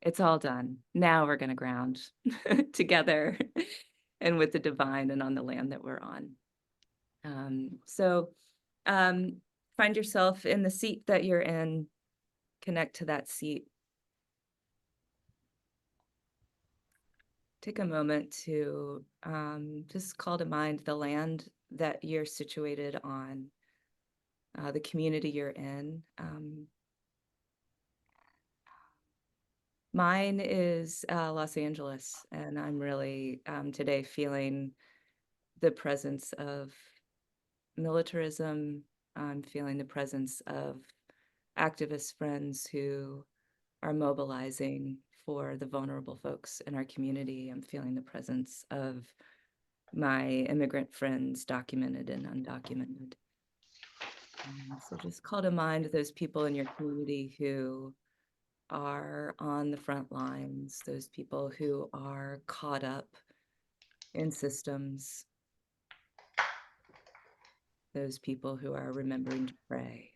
It's all done. Now we're going to ground together and with the divine and on the land that we're on. So find yourself in the seat that you're in, connect to that seat. Take a moment to just call to mind the land that you're situated on, the community you're in. Mine is Los Angeles, and I'm really today feeling the presence of militarism. I'm feeling the presence of activist friends who are mobilizing for the vulnerable folks in our community. I'm feeling the presence of my immigrant friends, documented and undocumented. So just call to mind those people in your community who are on the front lines, those people who are caught up in systems, those people who are remembering to pray.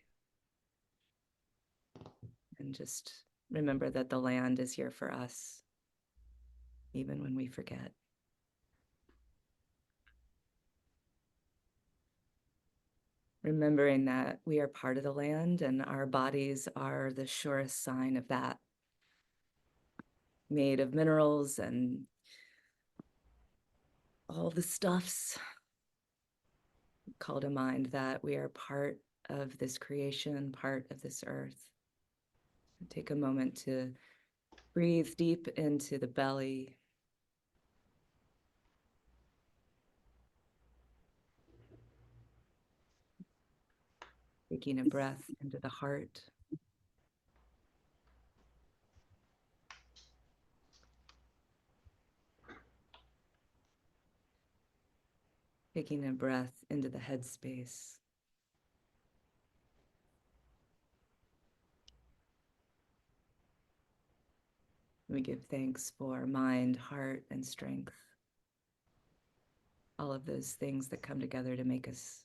And just remember that the land is here for us, even when we forget. Remembering that we are part of the land and our bodies are the surest sign of that, made of minerals and all the stuffs. Call to mind that we are part of this creation, part of this earth. Take a moment to breathe deep into the belly. Taking a breath into the heart. Taking a breath into the headspace. We give thanks for mind, heart, and strength. All of those things that come together to make us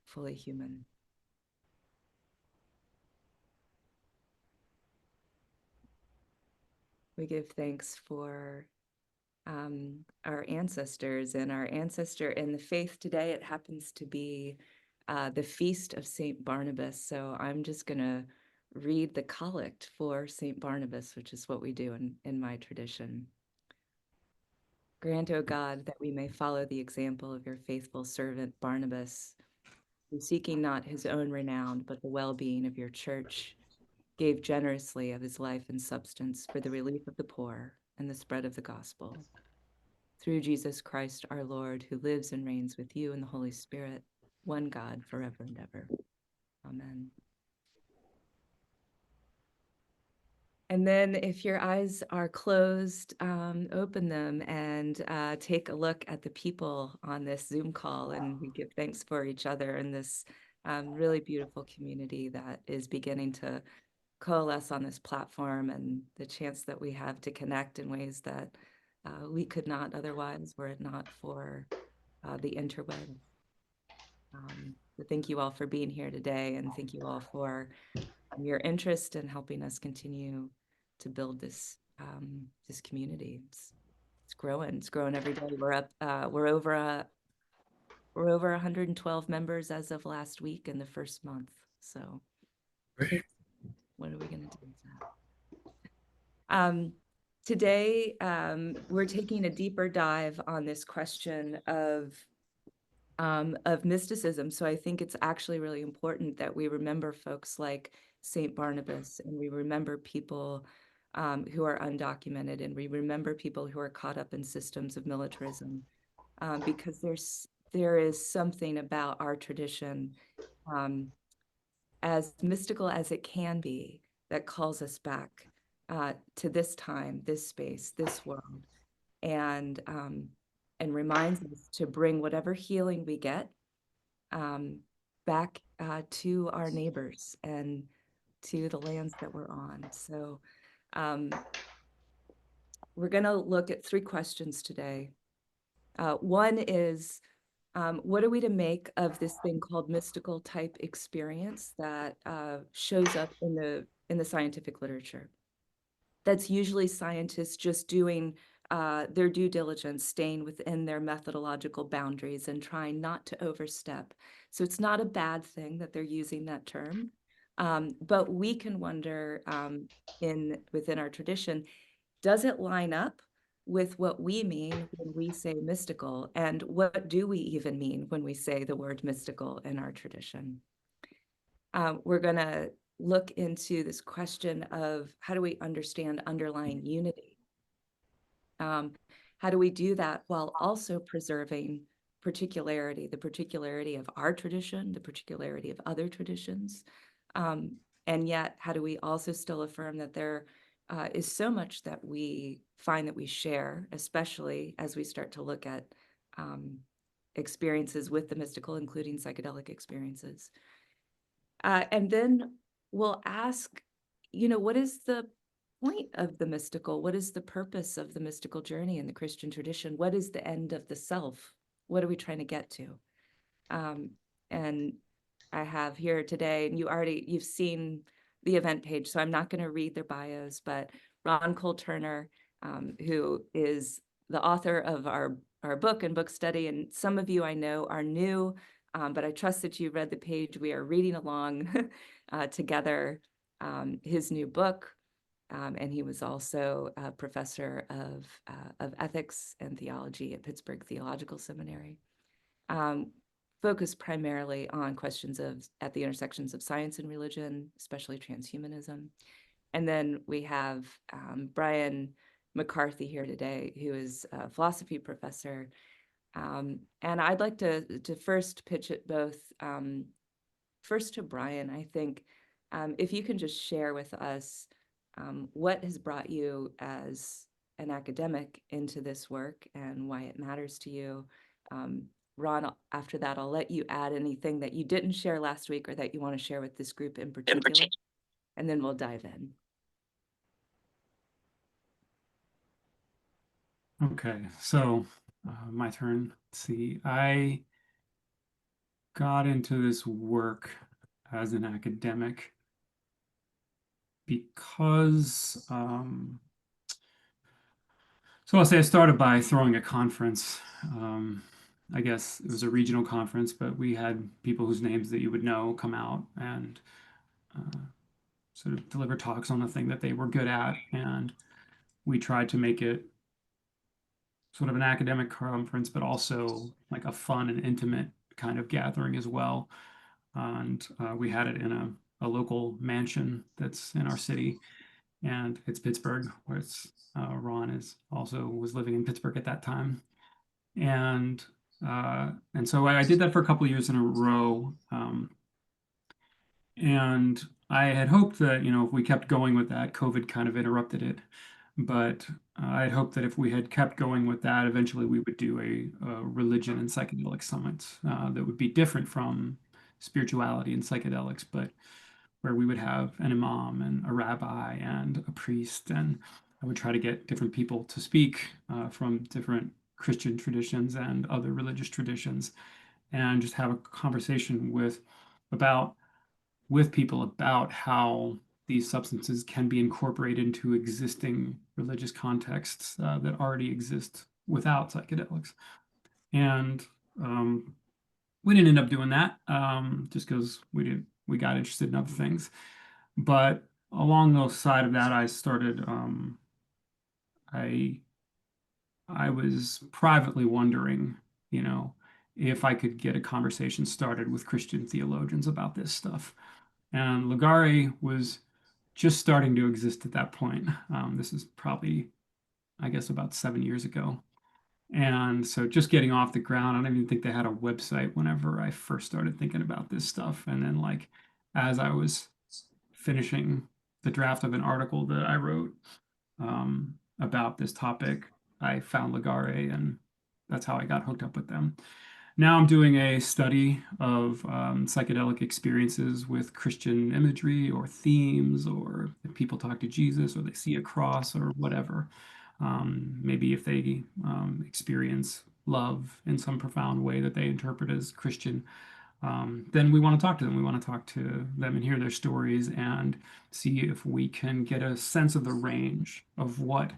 fully human. We give thanks for our ancestors, and our ancestor in the faith today, it happens to be the feast of St. Barnabas. So I'm just going to read the collect for St. Barnabas, which is what we do in my tradition. Grant, O God, that we may follow the example of your faithful servant Barnabas, who, seeking not his own renown, but the well-being of your church, gave generously of his life and substance for the relief of the poor and the spread of the gospel. Through Jesus Christ our Lord, who lives and reigns with you in the Holy Spirit, one God, forever and ever. Amen. And then if your eyes are closed, open them and take a look at the people on this Zoom call. And we give thanks for each other in this really beautiful community that is beginning to coalesce on this platform, and the chance that we have to connect in ways that we could not otherwise were it not for the interweb. So thank you all for being here today, and thank you all for your interest in helping us continue to build this this community. It's growing. It's growing every day. We're up. We're over 112 members as of last week in the first month. So what are we going to do with that? Today, we're taking a deeper dive on this question of mysticism. So I think it's actually really important that we remember folks like St. Barnabas, and we remember people who are undocumented, and we remember people who are caught up in systems of militarism, because there is something about our tradition, as mystical as it can be, that calls us back to this time, this space, this world, and reminds us to bring whatever healing we get back to our neighbors and to the lands that we're on. So we're going to look at 3 questions today. One is, what are we to make of this thing called mystical type experience that shows up in the scientific literature? That's usually scientists just doing their due diligence, staying within their methodological boundaries and trying not to overstep. So it's not a bad thing that they're using that term. But we can wonder within our tradition, does it line up with what we mean when we say mystical? And what do we even mean when we say the word mystical in our tradition? We're going to look into this question of how do we understand underlying unity? How do we do that while also preserving particularity, the particularity of our tradition, the particularity of other traditions? And yet, how do we also still affirm that there is so much that we find that we share, especially as we start to look at experiences with the mystical, including psychedelic experiences? And then we'll ask, what is the point of the mystical? What is the purpose of the mystical journey in the Christian tradition? What is the end of the self? What are we trying to get to? And I have here today, and you've seen the event page, so I'm not going to read their bios, but Ron Cole Turner, who is the author of our book and book study, and some of you I know are new, but I trust that you read the page. We are reading along together his new book, and he was also a professor of ethics and theology at Pittsburgh Theological Seminary. Focused primarily on questions at the intersections of science and religion, especially transhumanism. And then we have Bryan McCarthy here today, who is a philosophy professor. And I'd like to first pitch it both first to Bryan. I think if you can just share with us what has brought you as an academic into this work and why it matters to you. Ron, after that, I'll let you add anything that you didn't share last week or that you want to share with this group in particular, and then we'll dive in. Okay, so my turn. Let's see. I got into this work as an academic because, so I'll say I started by throwing a conference. I guess it was a regional conference, but we had people whose names that you would know come out and sort of deliver talks on the thing that they were good at. And we tried to make it sort of an academic conference, but also like a fun and intimate kind of gathering as well. And we had it in a local mansion that's in our city, and it's Pittsburgh, where Ron is also was living in Pittsburgh at that time, and so I did that for a couple of years in a row, and I had hoped that if we kept going with that, COVID kind of interrupted it, but I had hoped that if we had kept going with that, eventually we would do a religion and psychedelic summit that would be different from spirituality and psychedelics, but where we would have an imam and a rabbi and a priest, and I would try to get different people to speak from different Christian traditions and other religious traditions, and just have a conversation about with people about how these substances can be incorporated into existing religious contexts that already exist without psychedelics. And we didn't end up doing that just because we got interested in other things. But along the side of that, I I was privately wondering, you know, if I could get a conversation started with Christian theologians about this stuff. And Ligare was just starting to exist at that point. This is probably, I guess, about 7 years ago. And so just getting off the ground, I don't even think they had a website whenever I first started thinking about this stuff. And then, like, as I was finishing the draft of an article that I wrote about this topic, I found Ligare, and that's how I got hooked up with them. Now I'm doing a study of psychedelic experiences with Christian imagery or themes, or if people talk to Jesus or they see a cross or whatever. Maybe if they experience love in some profound way that they interpret as Christian. then we want to talk to them. We want to talk to them and hear their stories and see if we can get a sense of the range of what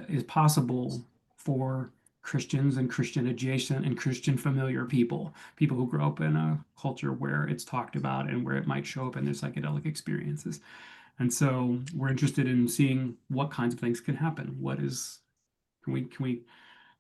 is possible for Christians and Christian adjacent and Christian familiar people, people who grow up in a culture where it's talked about and where it might show up in their psychedelic experiences. And so we're interested in seeing what kinds of things can happen. Can we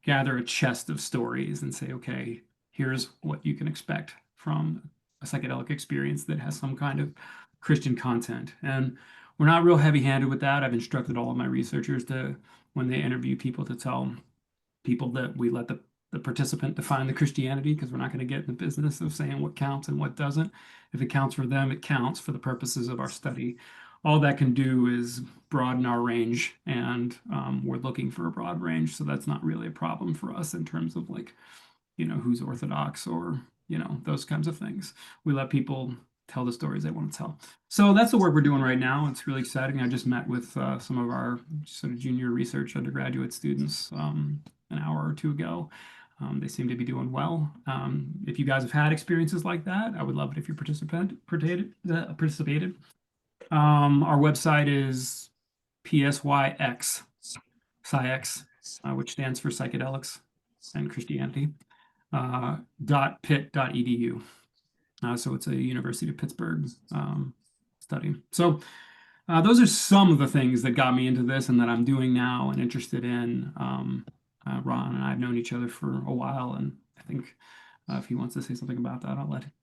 gather a chest of stories and say, okay, here's what you can expect from a psychedelic experience that has some kind of Christian content. And we're not real heavy-handed with that. I've instructed all of my researchers to, when they interview people, to tell people that we let the participant define the Christianity, because we're not going to get in the business of saying what counts and what doesn't. If it counts for them, it counts for the purposes of our study. All that can do is broaden our range, and we're looking for a broad range, so that's not really a problem for us in terms of like, who's Orthodox or, those kinds of things. We let people tell the stories they want to tell. So that's the work we're doing right now. It's really exciting. I just met with some of our sort of junior research undergraduate students an hour or two ago. They seem to be doing well. If you guys have had experiences like that, I would love it if you participated. Our website is PSYX, PsyX, which stands for psychedelics and Christianity, .pit.edu. So it's a University of Pittsburgh study. So those are some of the things that got me into this and that I'm doing now and interested in. Ron and I have known each other for a while, and I think if he wants to say something about that,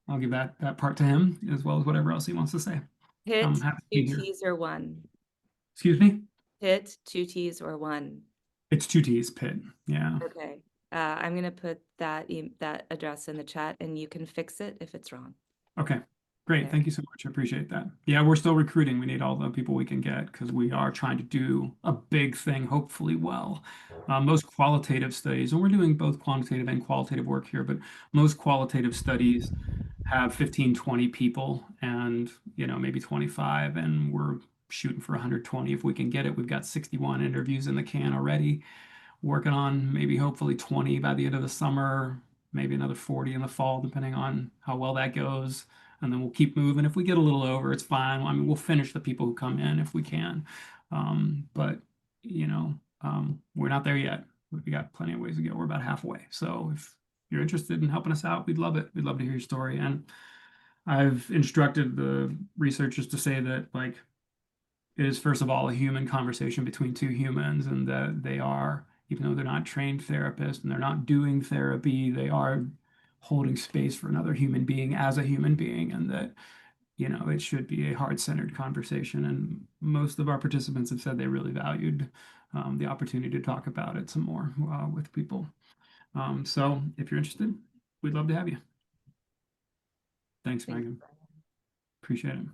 I'll give that part to him as well as whatever else he wants to say. I'm Hit happy to two be here. T's or one. Excuse me? Hit two T's or one. It's two T's, Pit. Yeah. Okay. I'm gonna put that address in the chat, and you can fix it if it's wrong. Okay. Great. There. Thank you so much. I appreciate that. Yeah, we're still recruiting. We need all the people we can get because we are trying to do a big thing, hopefully well. Most qualitative studies, and we're doing both quantitative and qualitative work here, but most qualitative studies have 15, 20 people and, maybe 25, and we're shooting for 120 if we can get it. We've got 61 interviews in the can already, working on maybe hopefully 20 by the end of the summer, maybe another 40 in the fall, depending on how well that goes. And then we'll keep moving. If we get a little over, it's fine. I mean, we'll finish the people who come in if we can. But, we're not there yet. We got plenty of ways to go. We're about halfway. So if you're interested in helping us out, we'd love it. We'd love to hear your story. And I've instructed the researchers to say that, like, it is first of all a human conversation between two humans, and that they are, even though they're not trained therapists and they're not doing therapy, they are holding space for another human being as a human being, and that, it should be a heart-centered conversation. And most of our participants have said they really valued the opportunity to talk about it some more with people. So if you're interested, we'd love to have you. Thanks, Thanks, Megan. Brian. Appreciate it.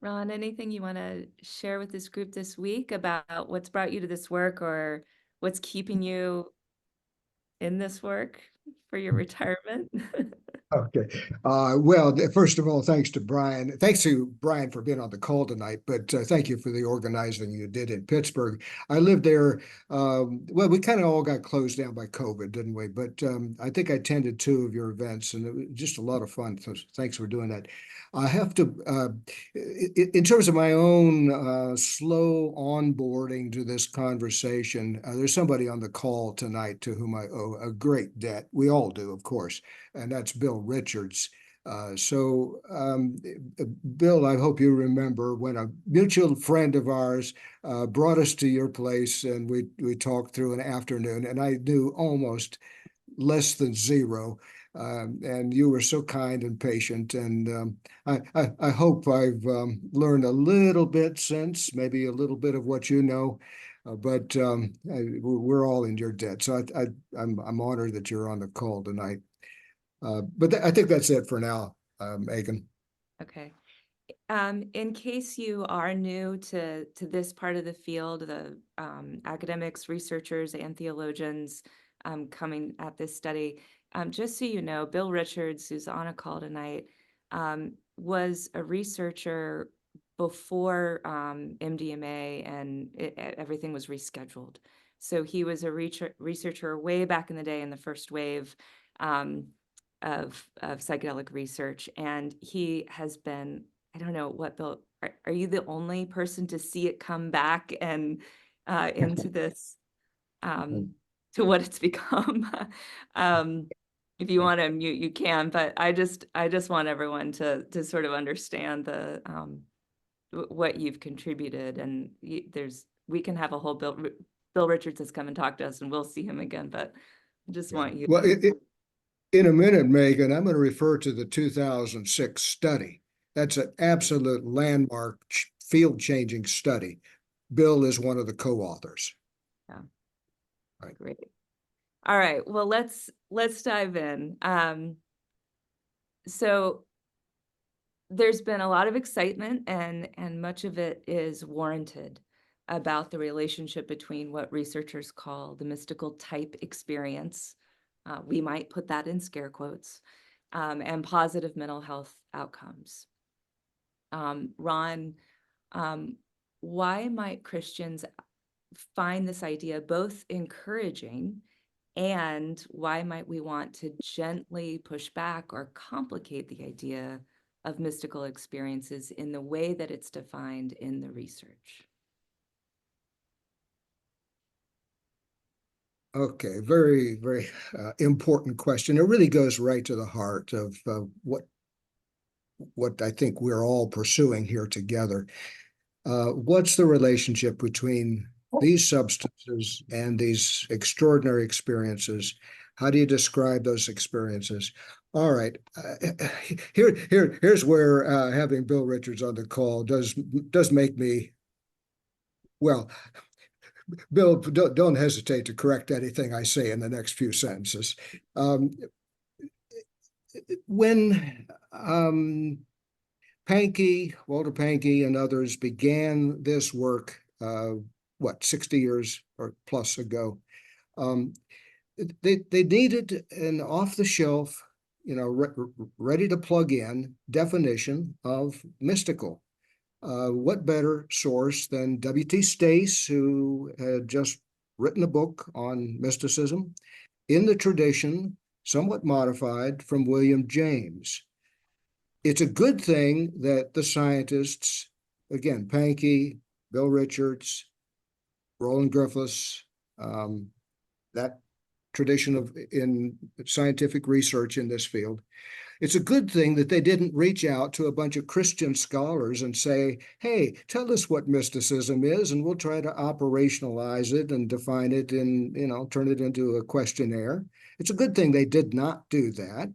Ron, anything you want to share with this group this week about what's brought you to this work or what's keeping you in this work for your retirement? Okay. Well, first of all, thanks to Bryan. Thanks to Bryan for being on the call tonight, but thank you for the organizing you did in Pittsburgh. I lived there. Well, we kind of all got closed down by COVID, didn't we? But I think I attended 2 of your events, and it was just a lot of fun. So thanks for doing that. I have to, in terms of my own slow onboarding to this conversation, there's somebody on the call tonight to whom I owe a great debt. We all do, of course, and that's Bill Richards. Bill, I hope you remember when a mutual friend of ours brought us to your place, and we talked through an afternoon, and I knew almost less than zero. And you were so kind and patient, and I hope I've learned a little bit since, maybe a little bit of what you know, but we're all in your debt. So I'm honored that you're on the call tonight. But I think that's it for now, Megan. Okay. In case you are new to this part of the field, the academics, researchers, and theologians coming at this study, just so you know, Bill Richards, who's on a call tonight, was a researcher before MDMA and everything was rescheduled. So he was a researcher way back in the day in the first wave. of psychedelic research, and he has been, I don't know what, Bill, are you the only person to see it come back and into this, to what it's become? If you want to mute, you can, but I just want everyone to sort of understand the what you've contributed, and we can have a whole Bill Richards has come and talked to us, and we'll see him again, but I just want you Well, to. in a minute, Megan, I'm going to refer to the 2006 study. That's an absolute landmark, field-changing study. Bill is one of the co-authors. Yeah. Right. Great. All right. Well, let's dive in. So there's been a lot of excitement, and much of it is warranted, about the relationship between what researchers call the mystical type experience. We might put that in scare quotes, and positive mental health outcomes. Ron, why might Christians find this idea both encouraging, and why might we want to gently push back or complicate the idea of mystical experiences in the way that it's defined in the research? Okay, very, very important question. It really goes right to the heart of what I think we're all pursuing here together. What's the relationship between these substances and these extraordinary experiences? How do you describe those experiences? All right, here's where having Bill Richards on the call does make me, well, Bill, don't hesitate to correct anything I say in the next few sentences. When Walter Pankey and others began this work, 60 years or plus ago, they needed an off-the-shelf, ready to plug in definition of mystical. What better source than W.T. Stace, who had just written a book on mysticism in the tradition, somewhat modified, from William James. It's a good thing that the scientists, again, Pankey, Bill Richards, Roland Griffiths, that tradition in scientific research in this field, it's a good thing that they didn't reach out to a bunch of Christian scholars and say, hey, tell us what mysticism is, and we'll try to operationalize it and define it and, turn it into a questionnaire. It's a good thing they did not do that.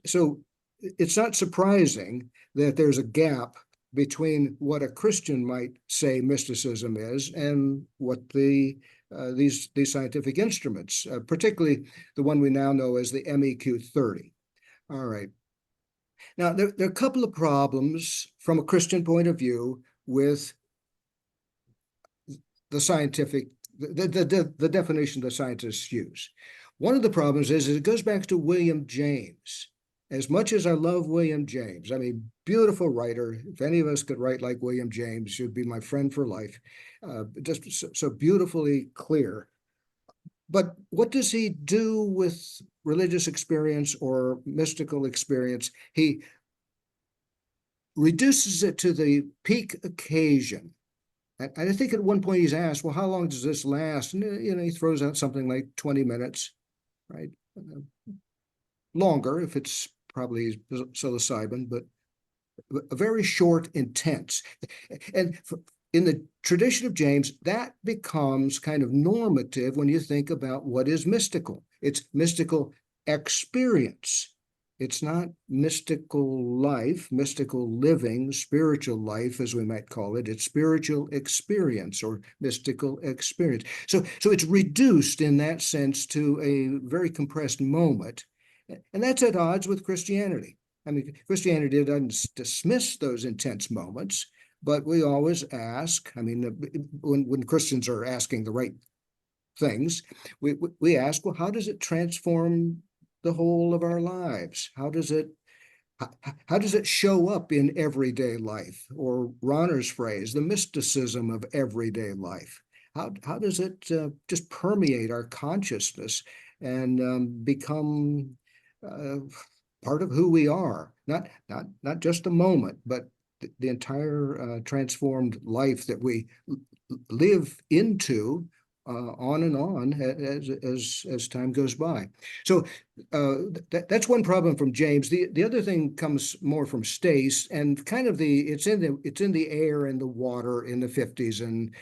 So it's not surprising that there's a gap between what a Christian might say mysticism is and what these scientific instruments, particularly the one we now know as the MEQ30. All right. Now, there are a couple of problems from a Christian point of view with the scientific, the definition the scientists use. One of the problems is it goes back to William James. As much as I love William James, I mean, beautiful writer. If any of us could write like William James, you'd be my friend for life. Just so beautifully clear. But what does he do with religious experience or mystical experience? He reduces it to the peak occasion. And I think at one point he's asked, well, how long does this last? And he throws out something like 20 minutes, right? Longer if it's probably psilocybin, but a very short, intense. And in the tradition of James, that becomes kind of normative when you think about what is mystical. It's mystical experience. It's not mystical life, mystical living, spiritual life, as we might call it. It's spiritual experience or mystical experience. So it's reduced in that sense to a very compressed moment. And that's at odds with Christianity. I mean, Christianity doesn't dismiss those intense moments, but we always ask, I mean, when Christians are asking the right things, we ask, well, how does it transform the whole of our lives? How does it show up in everyday life? Or Ronner's phrase, the mysticism of everyday life. How does it just permeate our consciousness and become part of who we are, not just a moment, but the entire transformed life that we live into on and on as time goes by. So that's one problem from James. The other thing comes more from Stace, and kind of it's in the air and the water in the 50s and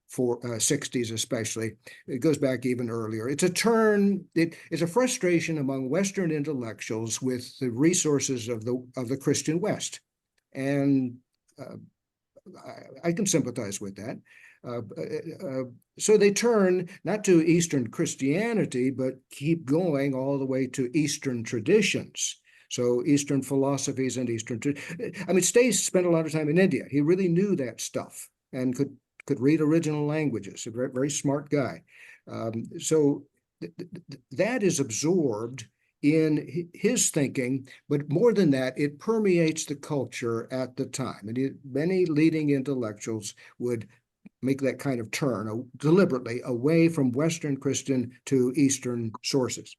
60s especially. It goes back even earlier. It's a frustration among Western intellectuals with the resources of the Christian West, and I can sympathize with that. So they turn not to Eastern Christianity, but keep going all the way to Eastern traditions. So Eastern philosophies and Stace spent a lot of time in India. He really knew that stuff and could read original languages. A very, very smart guy. So that is absorbed in his thinking, but more than that, it permeates the culture at the time. And many leading intellectuals would make that kind of turn deliberately away from Western Christian to Eastern sources.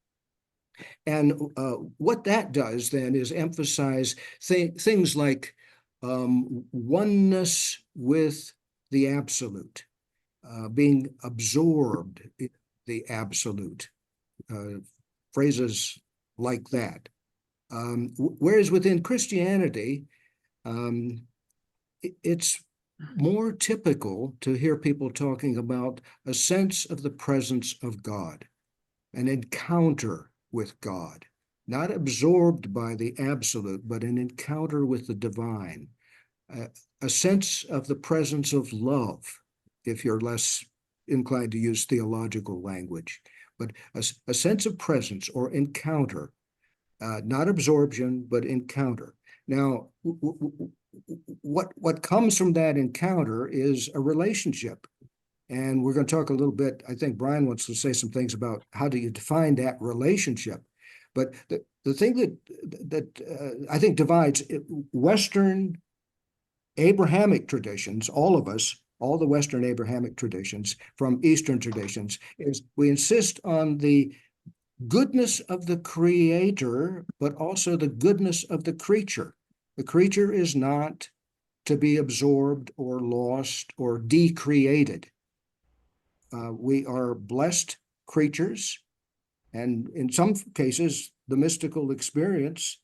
And what that does then is emphasize things like oneness with the absolute, being absorbed in the absolute, phrases like that. Whereas within Christianity, it's more typical to hear people talking about a sense of the presence of God, an encounter with God, not absorbed by the absolute, but an encounter with the divine, a sense of the presence of love, if you're less inclined to use theological language, but a sense of presence or encounter, not absorption, but encounter. Now, what comes from that encounter is a relationship. And we're going to talk a little bit, I think Bryan wants to say some things about how do you define that relationship. But the thing that I think divides Western Abrahamic traditions, all of us, all the Western Abrahamic traditions from Eastern traditions, is we insist on the goodness of the creator, but also the goodness of the creature. The creature is not to be absorbed or lost or decreated. We are blessed creatures, and in some cases, the mystical experience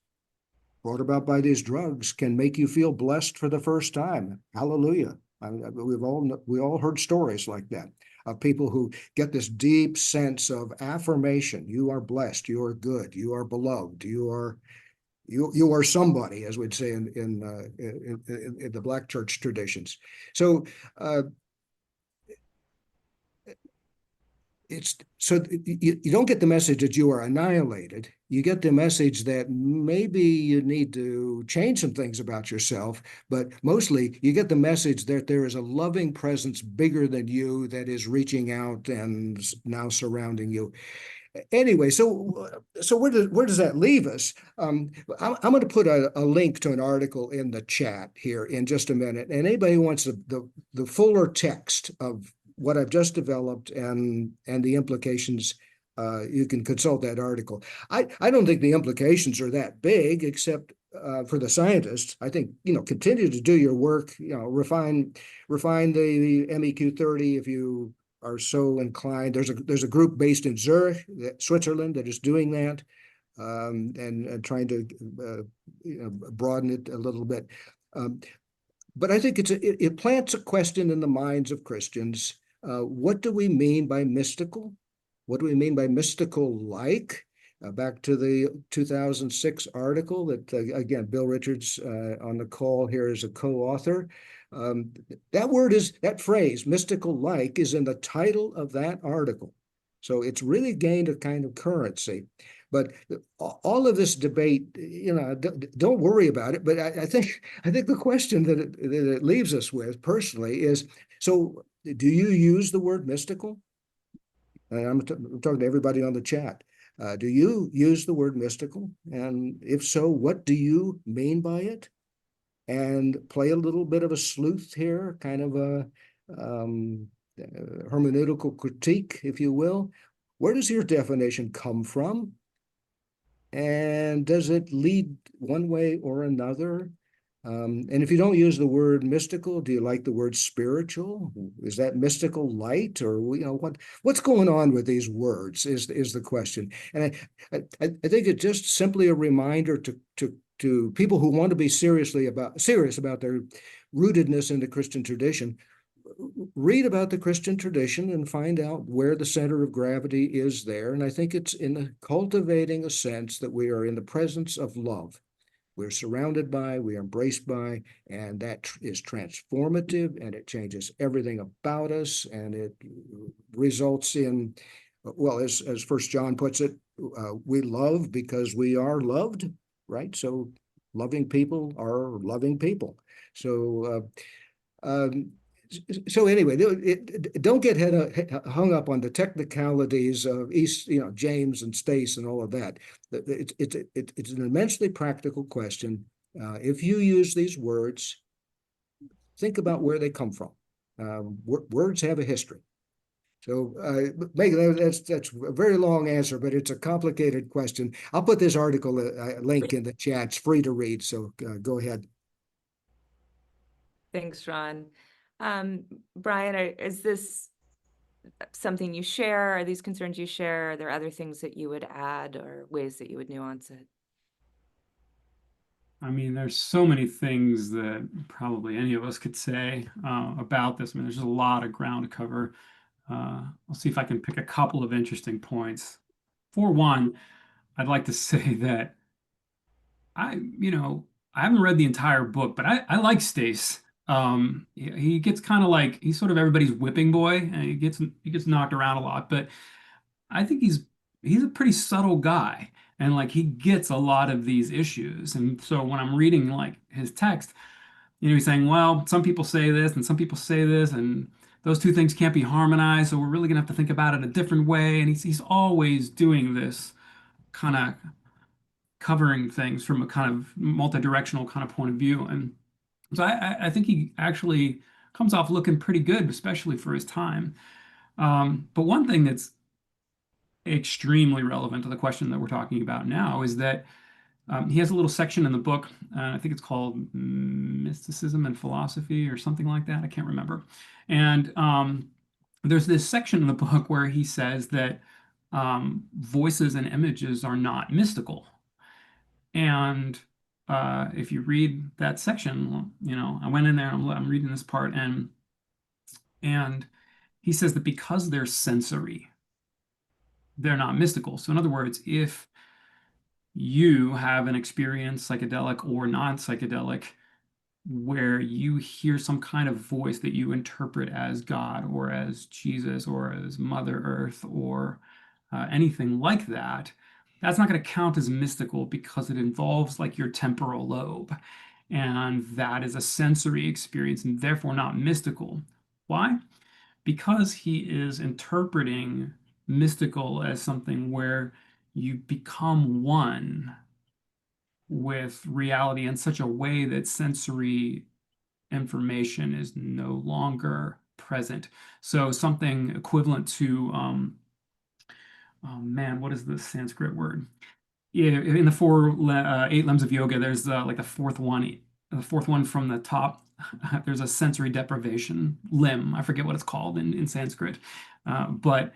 brought about by these drugs can make you feel blessed for the first time. Hallelujah. We all heard stories like that of people who get this deep sense of affirmation. You are blessed. You are good. You are beloved. You are somebody, as we'd say in the Black church traditions. So you don't get the message that you are annihilated. You get the message that maybe you need to change some things about yourself, but mostly you get the message that there is a loving presence bigger than you that is reaching out and now surrounding you. Anyway, so where does that leave us? I'm going to put a link to an article in the chat here in just a minute, and anybody who wants the fuller text of what I've just developed and the implications, you can consult that article. I don't think the implications are that big, except for the scientists. I think, continue to do your work, refine the MEQ 30 if you are so inclined. There's a group based in Zurich, Switzerland, that is doing that, and trying to broaden it a little bit. But I think it plants a question in the minds of Christians. What do we mean by mystical? What do we mean by mystical-like? Back to the 2006 article that, again, Bill Richards on the call here is a co-author. That phrase, mystical-like, is in the title of that article. So it's really gained a kind of currency. But all of this debate, don't worry about it. But I think the question that it leaves us with personally is, so do you use the word mystical? And I'm talking to everybody on the chat. Do you use the word mystical? And if so, what do you mean by it? And play a little bit of a sleuth here, kind of a hermeneutical critique, if you will. Where does your definition come from? And does it lead one way or another? And if you don't use the word mystical, do you like the word spiritual? Is that mystical light, or what's going on with these words? Is the question. And I think it's just simply a reminder to people who want to be serious about their rootedness in the Christian tradition. Read about the Christian tradition and find out where the center of gravity is there. And I think it's in cultivating a sense that we are in the presence of love. We're surrounded by, we are embraced by, and that is transformative, and it changes everything about us, and it results in, well, as First John puts it, we love because we are loved, right? So loving people are loving people. So anyway, don't get hung up on the technicalities of James and Stace and all of that. It's an immensely practical question. If you use these words, think about where they come from. Words have a history. So, Megan, that's a very long answer, but it's a complicated question. I'll put this article link in the chat. It's free to read, so go ahead. Thanks, Ron. Bryan, is this something you share? Are these concerns you share? Are there other things that you would add or ways that you would nuance it? I mean, there's so many things that probably any of us could say about this. I mean, there's a lot of ground to cover. I'll see if I can pick a couple of interesting points. For one, I'd like to say that I haven't read the entire book, but I like Stace. He gets kind of like he's sort of everybody's whipping boy, and he gets knocked around a lot, but I think he's a pretty subtle guy, and like he gets a lot of these issues. And so when I'm reading like his text, he's saying, well, some people say this and some people say this, and those two things can't be harmonized, so we're really gonna have to think about it a different way. And he's always doing this kind of covering things from a kind of multi-directional kind of point of view. And so I think he actually comes off looking pretty good, especially for his time. But one thing that's extremely relevant to the question that we're talking about now is that he has a little section in the book, I think it's called Mysticism and Philosophy or something like that. I can't remember. And there's this section in the book where he says that voices and images are not mystical. And if you read that section, I went in there, I'm reading this part, and he says that because they're sensory, they're not mystical. So in other words, if you have an experience, psychedelic or non-psychedelic, where you hear some kind of voice that you interpret as God or as Jesus or as Mother Earth or anything like that, that's not going to count as mystical because it involves like your temporal lobe. And that is a sensory experience and therefore not mystical. Why? Because he is interpreting mystical as something where you become one with reality in such a way that sensory information is no longer present. So something equivalent to, oh man, what is the Sanskrit word? Yeah, in the eight limbs of yoga, there's like the fourth one from the top. There's a sensory deprivation limb. I forget what it's called in Sanskrit. But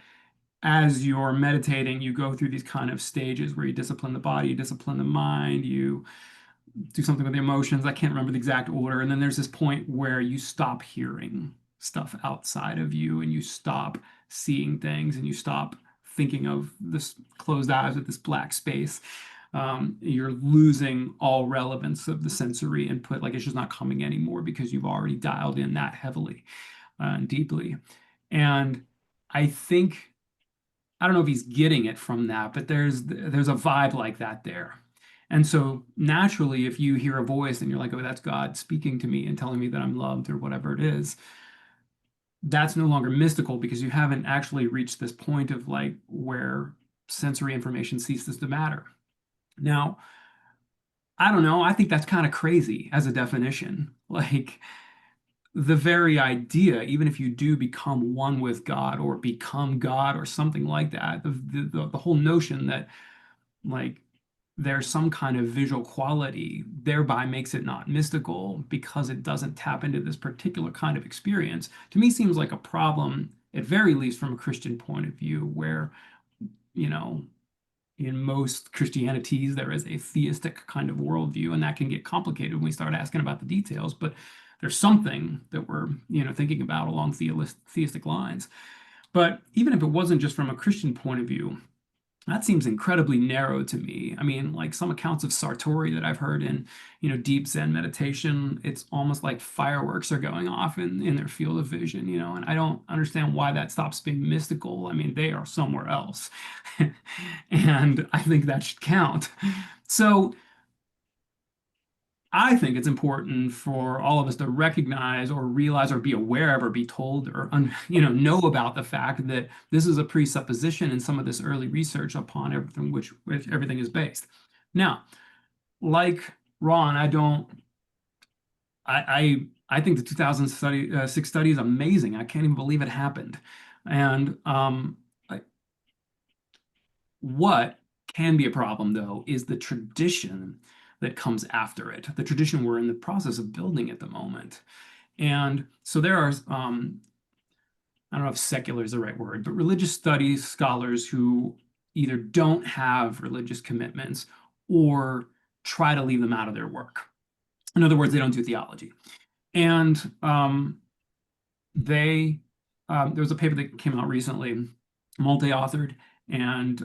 as you're meditating, you go through these kind of stages where you discipline the body, you discipline the mind, you do something with the emotions. I can't remember the exact order. And then there's this point where you stop hearing stuff outside of you and you stop seeing things and you stop thinking of this closed eyes with this black space. You're losing all relevance of the sensory input. Like it's just not coming anymore because you've already dialed in that heavily and deeply. And I think, I don't know if he's getting it from that, but there's a vibe like that there. And so naturally, if you hear a voice and you're like, oh, that's God speaking to me and telling me that I'm loved or whatever it is, that's no longer mystical because you haven't actually reached this point of like where sensory information ceases to matter. Now, I don't know. I think that's kind of crazy as a definition. Like the very idea, even if you do become one with God or become God or something like that, the whole notion that like there's some kind of visual quality, thereby makes it not mystical because it doesn't tap into this particular kind of experience, to me seems like a problem, at very least from a Christian point of view, where, you know, in most Christianities, there is a theistic kind of worldview, and that can get complicated when we start asking about the details. But there's something that we're, thinking about along theistic lines. But even if it wasn't just from a Christian point of view, that seems incredibly narrow to me. I mean, like some accounts of Sartori that I've heard in, deep Zen meditation, it's almost like fireworks are going off in their field of vision, and I don't understand why that stops being mystical. I mean, they are somewhere else. And I think that should count. So I think it's important for all of us to recognize or realize or be aware of or be told or know about the fact that this is a presupposition in some of this early research upon everything which everything is based. Now, like Ron, I think the 2006 study is amazing. I can't even believe it happened. And what can be a problem, though, is the tradition that comes after it, the tradition we're in the process of building at the moment. And so there are, I don't know if secular is the right word, but religious studies scholars who either don't have religious commitments or try to leave them out of their work. In other words, they don't do theology. And there was a paper that came out recently, multi-authored, and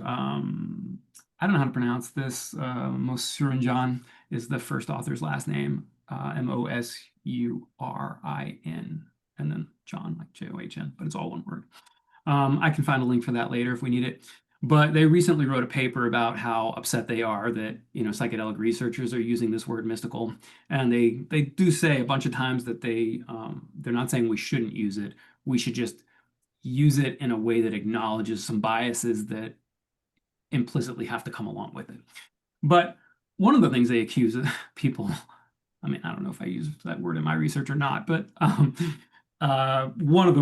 I don't know how to pronounce this. Mosurin is the first author's last name, Mosurin, and then John, like John, but it's all one word. I can find a link for that later if we need it. But they recently wrote a paper about how upset they are that, psychedelic researchers are using this word mystical. And they do say a bunch of times that they're not saying we shouldn't use it. We should just use it in a way that acknowledges some biases that implicitly have to come along with it. But one of the things they accuse people, I mean, I don't know if I use that word in my research or not, but one of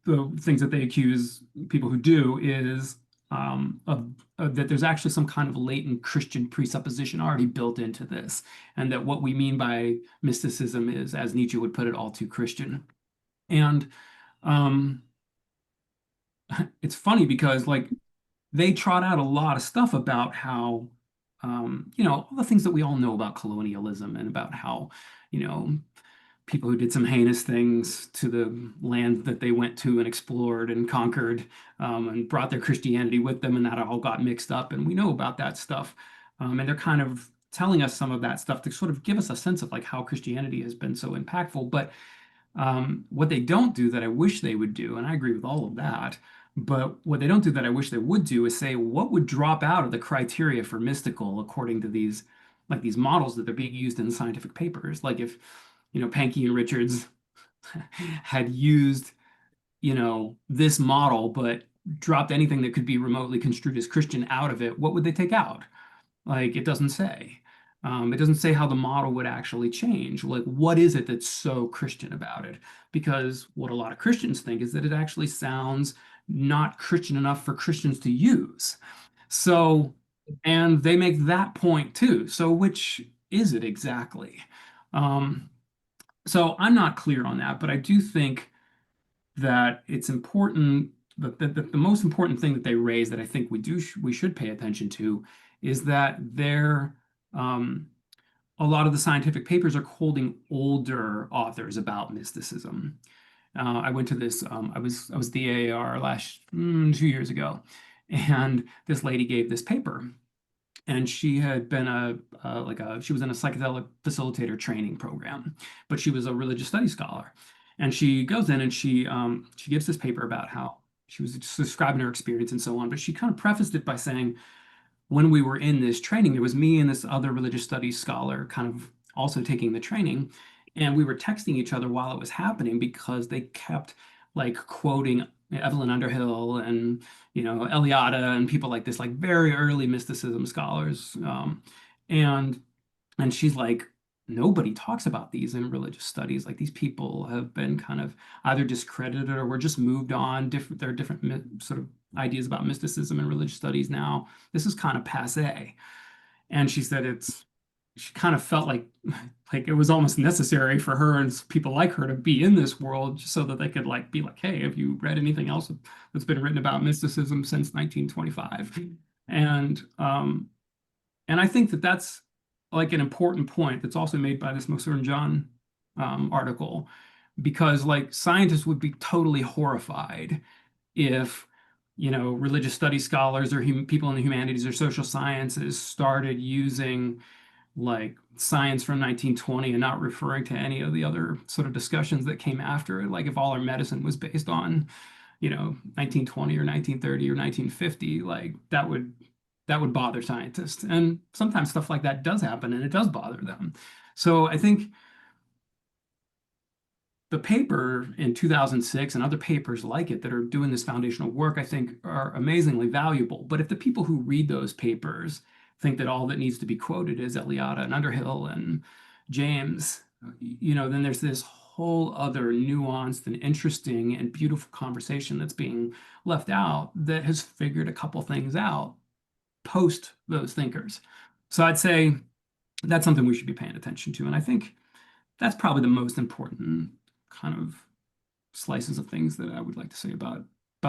the things that they accuse people who do is that there's actually some kind of latent Christian presupposition already built into this, and that what we mean by mysticism is, as Nietzsche would put it, all too Christian. And it's funny because, like, they trot out a lot of stuff about how, all the things that we all know about colonialism and about how, people who did some heinous things to the land that they went to and explored and conquered, and brought their Christianity with them, and that all got mixed up. And we know about that stuff. And they're kind of telling us some of that stuff to sort of give us a sense of like how Christianity has been so impactful. But what they don't do that I wish they would do, and I agree with all of that, but what they don't do that I wish they would do is say what would drop out of the criteria for mystical according to these models that are being used in scientific papers. Like if, Pankey and Richards had used, this model, but dropped anything that could be remotely construed as Christian out of it, what would they take out? Like, it doesn't say. It doesn't say how the model would actually change. Like, what is it that's so Christian about it? Because what a lot of Christians think is that it actually sounds not Christian enough for Christians to use. So, and they make that point too. So which is it exactly? So I'm not clear on that, but I do think that it's important that the most important thing that they raise that I think we should pay attention to is that a lot of the scientific papers are quoting older authors about mysticism. I went to this. I was at the AAR last 2 years ago, and this lady gave this paper, and she had been she was in a psychedelic facilitator training program, but she was a religious studies scholar, and she goes in and she gives this paper about how she was describing her experience and so on, but she kind of prefaced it by saying, when we were in this training, there was me and this other religious studies scholar kind of also taking the training, and we were texting each other while it was happening because they kept like quoting Evelyn Underhill and Eliade and people like this, like very early mysticism scholars, and she's like, nobody talks about these in religious studies. Like, these people have been kind of either discredited or were just moved on. There are different sort of ideas about mysticism in religious studies now. This is kind of passé. And she said she kind of felt like it was almost necessary for her and people like her to be in this world just so that they could like be like, hey, have you read anything else that's been written about mysticism since 1925? And I think that that's like an important point that's also made by this Moser and John article, because like scientists would be totally horrified if, religious studies scholars or people in the humanities or social sciences started using like science from 1920 and not referring to any of the other sort of discussions that came after it. Like if all our medicine was based on, 1920 or 1930 or 1950, like that would bother scientists. And sometimes stuff like that does happen and it does bother them. So I think the paper in 2006 and other papers like it that are doing this foundational work, I think are amazingly valuable. But if the people who read those papers think that all that needs to be quoted is Eliade and Underhill and James, then there's this whole other nuanced and interesting and beautiful conversation that's being left out that has figured a couple things out post those thinkers. So I'd say that's something we should be paying attention to. And I think that's probably the most important kind of slices of things that I would like to say about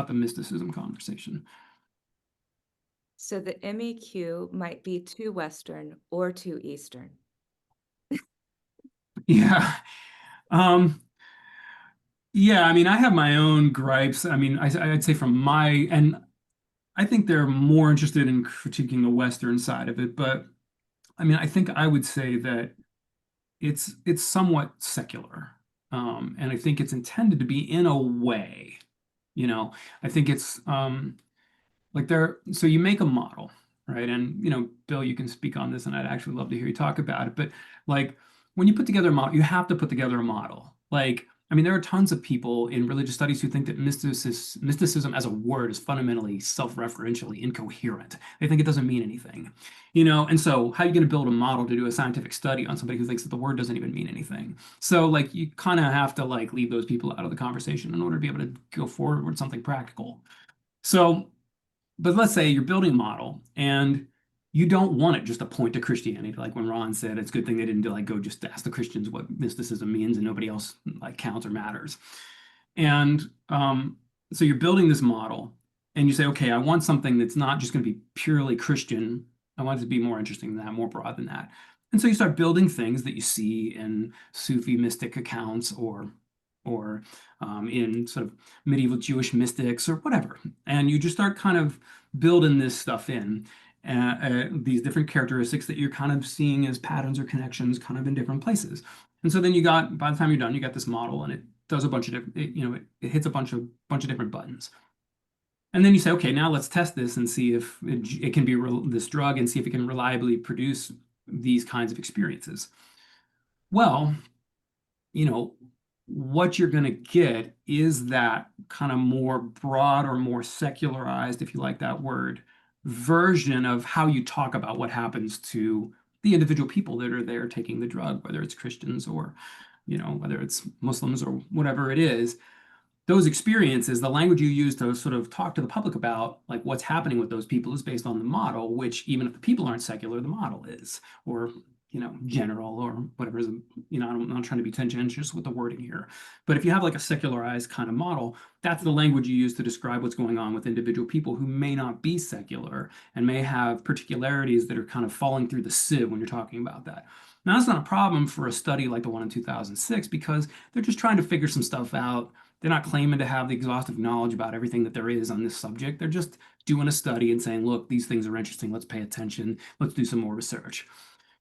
the mysticism conversation. So the MEQ might be too Western or too Eastern. Yeah. Yeah, I mean, I have my own gripes. I mean, I'd say and I think they're more interested in critiquing the Western side of it, but I mean, I think I would say that it's somewhat secular. And I think it's intended to be in a way, I think it's like so you make a model, right? And Bill, you can speak on this, and I'd actually love to hear you talk about it. But like when you put together a model, you have to put together a model. Like, I mean, there are tons of people in religious studies who think that mysticism as a word is fundamentally self-referentially incoherent. They think it doesn't mean anything, And so, how are you going to build a model to do a scientific study on somebody who thinks that the word doesn't even mean anything? So, like, you kind of have to like leave those people out of the conversation in order to be able to go forward with something practical. So, but let's say you're building a model and you don't want it just to point to Christianity. Like when Ron said, it's a good thing they didn't like go just ask the Christians what mysticism means and nobody else like counts or matters. And so you're building this model and you say, okay, I want something that's not just going to be purely Christian. I want it to be more interesting than that, more broad than that. And so you start building things that you see in Sufi mystic accounts or in sort of medieval Jewish mystics or whatever. And you just start kind of building this stuff in, these different characteristics that you're kind of seeing as patterns or connections kind of in different places. And so then by the time you're done, you got this model and it does a bunch of different, it hits a bunch of different buttons. And then you say, okay, now let's test this and see if it can be this drug and see if it can reliably produce these kinds of experiences. Well, what you're going to get is that kind of more broad or more secularized, if you like that word, version of how you talk about what happens to the individual people that are there taking the drug, whether it's Christians or, whether it's Muslims or whatever it is. Those experiences, the language you use to sort of talk to the public about like what's happening with those people is based on the model, which even if the people aren't secular, the model is, or general or whatever. I'm not trying to be tendentious with the wording here, but if you have like a secularized kind of model, that's the language you use to describe what's going on with individual people who may not be secular and may have particularities that are kind of falling through the sieve when you're talking about that. Now, that's not a problem for a study like the one in 2006 because they're just trying to figure some stuff out. They're not claiming to have the exhaustive knowledge about everything that there is on this subject. They're just doing a study and saying, look, these things are interesting. Let's pay attention. Let's do some more research.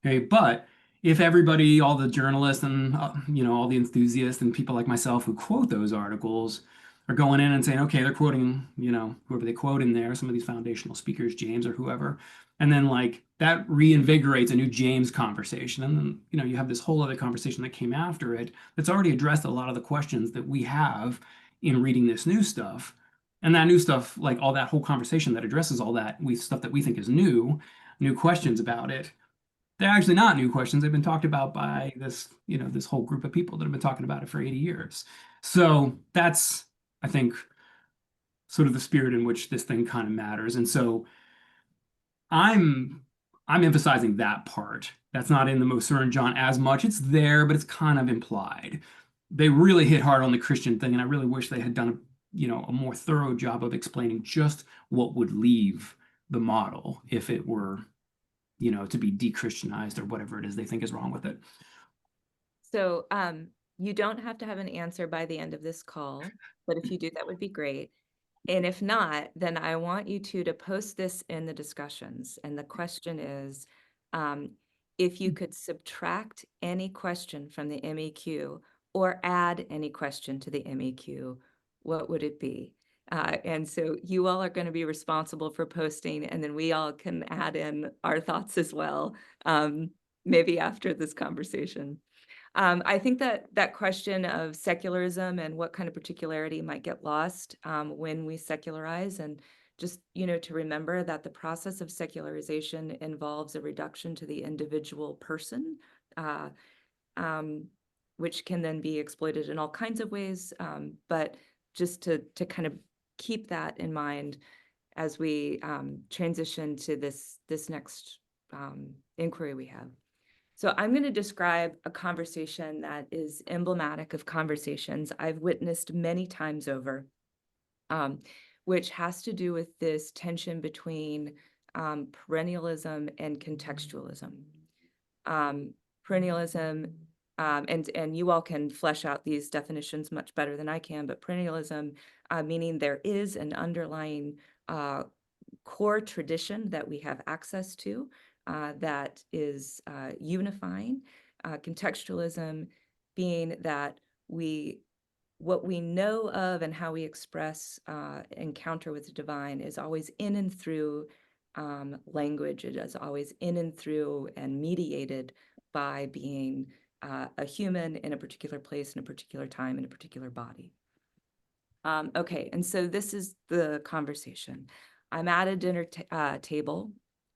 Okay, but if everybody, all the journalists and all the enthusiasts and people like myself who quote those articles are going in and saying, okay, they're quoting, whoever they quote in there, some of these foundational speakers, James or whoever, and then like that reinvigorates a new James conversation, and then you have this whole other conversation that came after it that's already addressed a lot of the questions that we have in reading this new stuff. And that new stuff, like all that whole conversation that addresses all that stuff that we think is new questions about it, they're actually not new questions. They've been talked about by this whole group of people that have been talking about it for 80 years. So that's, I think, sort of the spirit in which this thing kind of matters. And so I'm I'm emphasizing that part. That's not in the Moser and John as much. It's there, but it's kind of implied. They really hit hard on the Christian thing, and I really wish they had done a more thorough job of explaining just what would leave the model if it were, to be de-Christianized or whatever it is they think is wrong with it. So you don't have to have an answer by the end of this call, but if you do, that would be great. And if not, then I want you to post this in the discussions. And the question is, if you could subtract any question from the MEQ or add any question to the MEQ, what would it be? And so you all are going to be responsible for posting, and then we all can add in our thoughts as well, maybe after this conversation. I think that that question of secularism and what kind of particularity might get lost when we secularize, and just, to remember that the process of secularization involves a reduction to the individual person, uh, which can then be exploited in all kinds of ways. But just to kind of keep that in mind as we transition to this next inquiry we have. So I'm going to describe a conversation that is emblematic of conversations I've witnessed many times over, which has to do with this tension between perennialism and contextualism. Perennialism, and you all can flesh out these definitions much better than I can, but perennialism, meaning there is an underlying core tradition that we have access to, that is unifying. Contextualism being that what we know of and how we express encounter with the divine is always in and through language. It is always in and through and mediated by being a human in a particular place, in a particular time, in a particular body. Okay, and so this is the conversation. I'm at a dinner table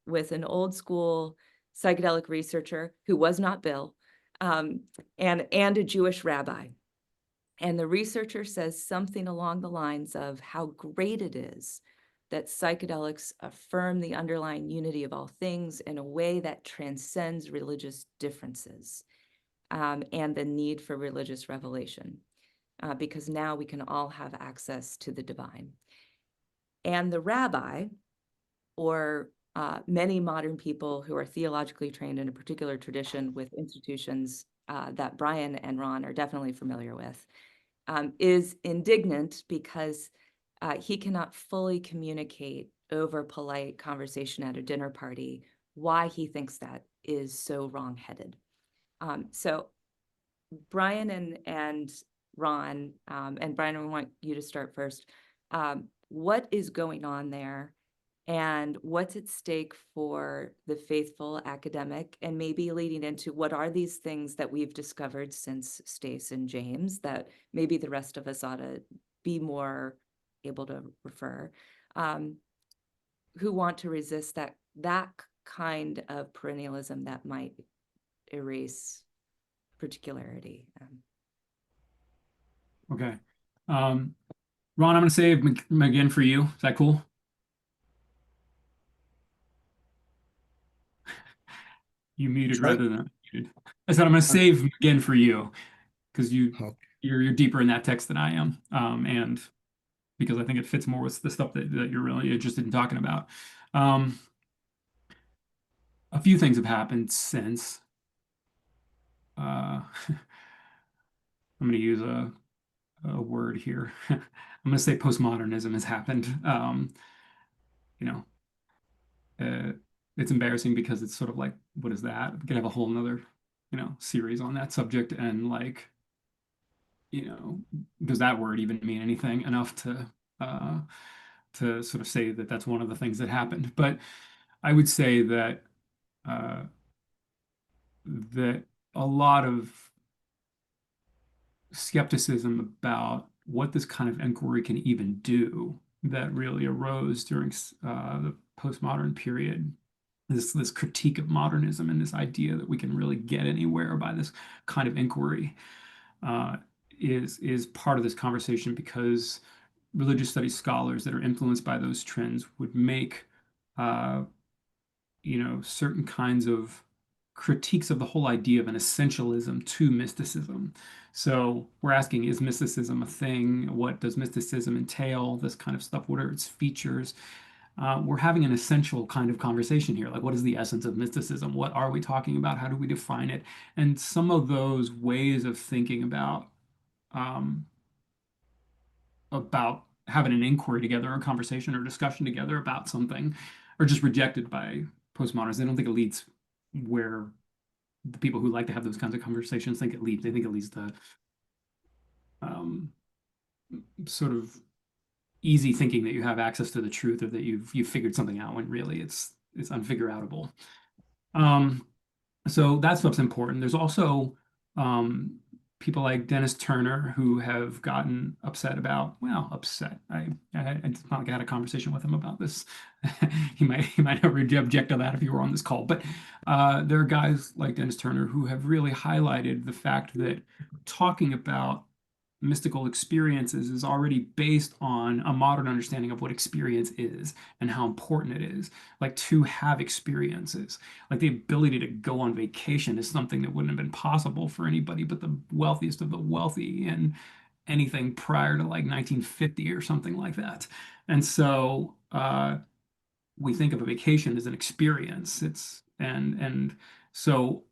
with an old school psychedelic researcher who was not Bill, and a Jewish rabbi. And the researcher says something along the lines of how great it is that psychedelics affirm the underlying unity of all things in a way that transcends religious differences, and the need for religious revelation, because now we can all have access to the divine. And the rabbi, or many modern people who are theologically trained in a particular tradition with institutions that Bryan and Ron are definitely familiar with, is indignant because he cannot fully communicate over polite conversation at a dinner party why he thinks that is so wrong-headed. So Bryan and Ron, and Bryan, I want you to start first. What is going on there, and what's at stake for the faithful academic, and maybe leading into what are these things that we've discovered since Stace and James that maybe the rest of us ought to be more able to refer, who want to resist that kind of perennialism that might erase particularity. Okay. Ron, I'm going to save McGinn for you. Is that cool? You muted Sorry? rather than muted. I said I'm going to Um, save McGinn for you because oh, you're deeper in that text than I am, and because I think it fits more with the stuff that you're really interested in talking about. Um, a few things have happened since. I'm going to use a word here. I'm going to say postmodernism has happened. You know, it's embarrassing because it's sort of like, what is that? We could have a whole nother, series on that subject, and like, does that word even mean anything enough uh, to sort of say that that's one of the things that happened? But I would say that uh, that a lot of skepticism about what this kind of inquiry can even do that really arose during the postmodern period. This critique of modernism and this idea that we can really get anywhere by this kind of inquiry uh, is part of this conversation, because religious studies scholars that are influenced by those trends would make uh, certain kinds of critiques of the whole idea of an essentialism to mysticism. So we're asking, is mysticism a thing? What does mysticism entail? This kind of stuff. What are its features? We're having an essential kind of conversation here. Like, what is the essence of mysticism? What are we talking about? How do we define it? And some of those ways of thinking um, about having an inquiry together, a conversation or discussion together about something, are just rejected by postmodernists. They don't think it leads where the people who like to have those kinds of conversations think it leads. They think it leads to um, sort of easy thinking that you have access to the truth or that you've figured something out when really it's unfigure outable. Um, so that stuff's important. There's also people like Dennis Turner who have gotten upset about, well, upset. It's not like I had a conversation with him about this. He might never object to that if you were on this call. But there are guys like Dennis Turner who have really highlighted the fact that talking about mystical experiences is already based on a modern understanding of what experience is and how important it is. Like, to have experiences, like the ability to go on vacation is something that wouldn't have been possible for anybody but the wealthiest of the wealthy and anything prior to like 1950 or something like that. And so we think of a vacation as an experience. And so,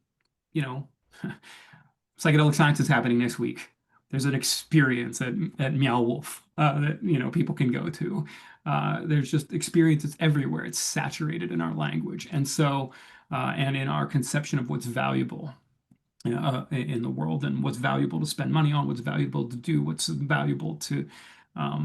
you know, psychedelic science is happening next week. There's an experience at Meow Wolf that people can go to. There's just experiences everywhere. It's saturated in our language, and so and in our conception of what's valuable in the world, and what's valuable to spend money on, what's valuable to do, what's valuable to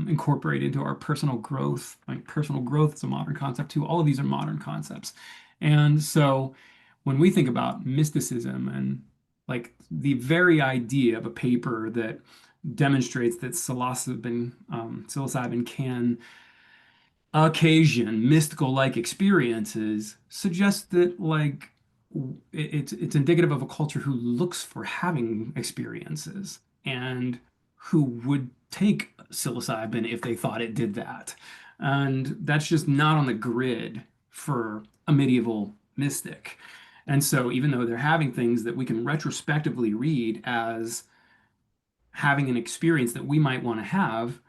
incorporate into our personal growth. Like, personal growth is a modern concept too. All of these are modern concepts, and so when we think about mysticism and the very idea of a paper that demonstrates that psilocybin can occasion mystical-like experiences suggests that it's indicative of a culture who looks for having experiences and who would take psilocybin if they thought it did that. And that's just not on the grid for a medieval mystic. And so even though they're having things that we can retrospectively read as having an experience that we might want to have,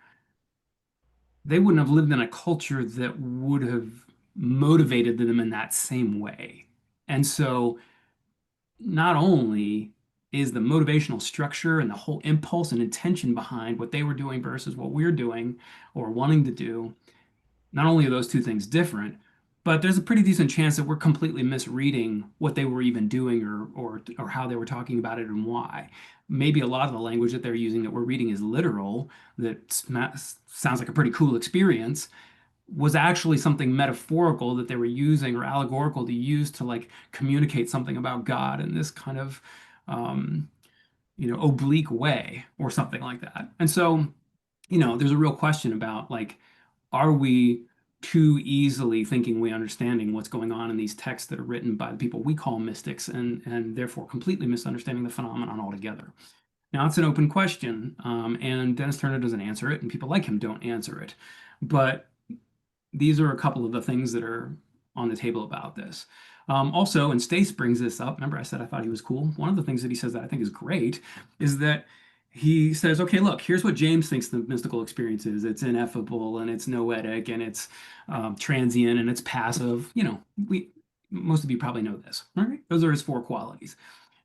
they wouldn't have lived in a culture that would have motivated them in that same way. And so not only is the motivational structure and the whole impulse and intention behind what they were doing versus what we're doing or wanting to do, not only are those two things different, but there's a pretty decent chance that we're completely misreading what they were even doing or how they were talking about it and why. Maybe a lot of the language that they're using that we're reading is literal, that sounds like a pretty cool experience, was actually something metaphorical that they were using or allegorical to use to communicate something about God in this kind of oblique way or something like that. And so, there's a real question about are we too easily thinking we understanding what's going on in these texts that are written by the people we call mystics and therefore completely misunderstanding the phenomenon altogether? Now, it's an open question, and Dennis Turner doesn't answer it, and people like him don't answer it. But these are a couple of the things that are on the table about this. Also, and Stace brings this up. Remember, I said I thought he was cool. One of the things that he says that I think is great is that he says, okay, look, here's what James thinks the mystical experience is. It's ineffable and it's noetic and it's transient and it's passive. Most of you probably know this, right? Those are his four qualities.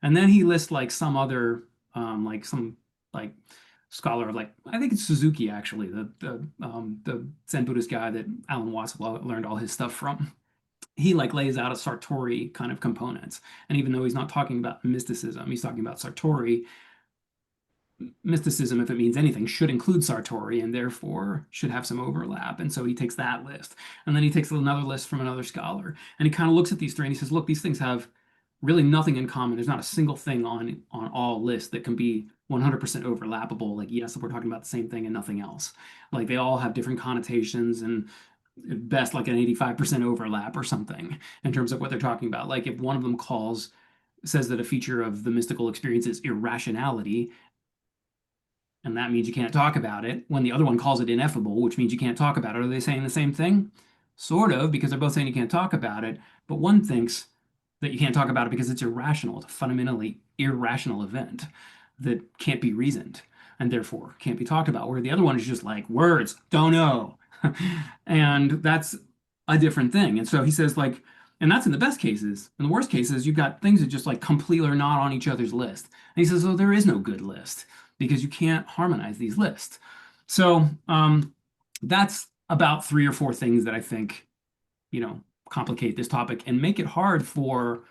And then he lists some other, some scholar of I think it's Suzuki actually, the Zen Buddhist guy that Alan Watts learned all his stuff from. He lays out a Sartori kind of components, and even though he's not talking about mysticism, he's talking about Sartori. Mysticism, if it means anything, should include Sartori and therefore should have some overlap. And so he takes that list, and then he takes another list from another scholar, and he kind of looks at these three and he says, look, these things have really nothing in common. There's not a single thing on all lists that can be 100% overlappable. Yes, we're talking about the same thing and nothing else. They all have different connotations and at best an 85% overlap or something in terms of what they're talking about. If one of them says that a feature of the mystical experience is irrationality, and that means you can't talk about it, when the other one calls it ineffable, which means you can't talk about it, are they saying the same thing? Sort of, because they're both saying you can't talk about it, but one thinks that you can't talk about it because it's irrational. It's a fundamentally irrational event that can't be reasoned and therefore can't be talked about. Where the other one is just like words, don't know. And that's a different thing. And so he says, like, and that's in the best cases. In the worst cases, you've got things that just like completely are not on each other's list. And he says, oh, there is no good list because you can't harmonize these lists. So that's about 3 or 4 things that I think, complicate this topic and make it hard for,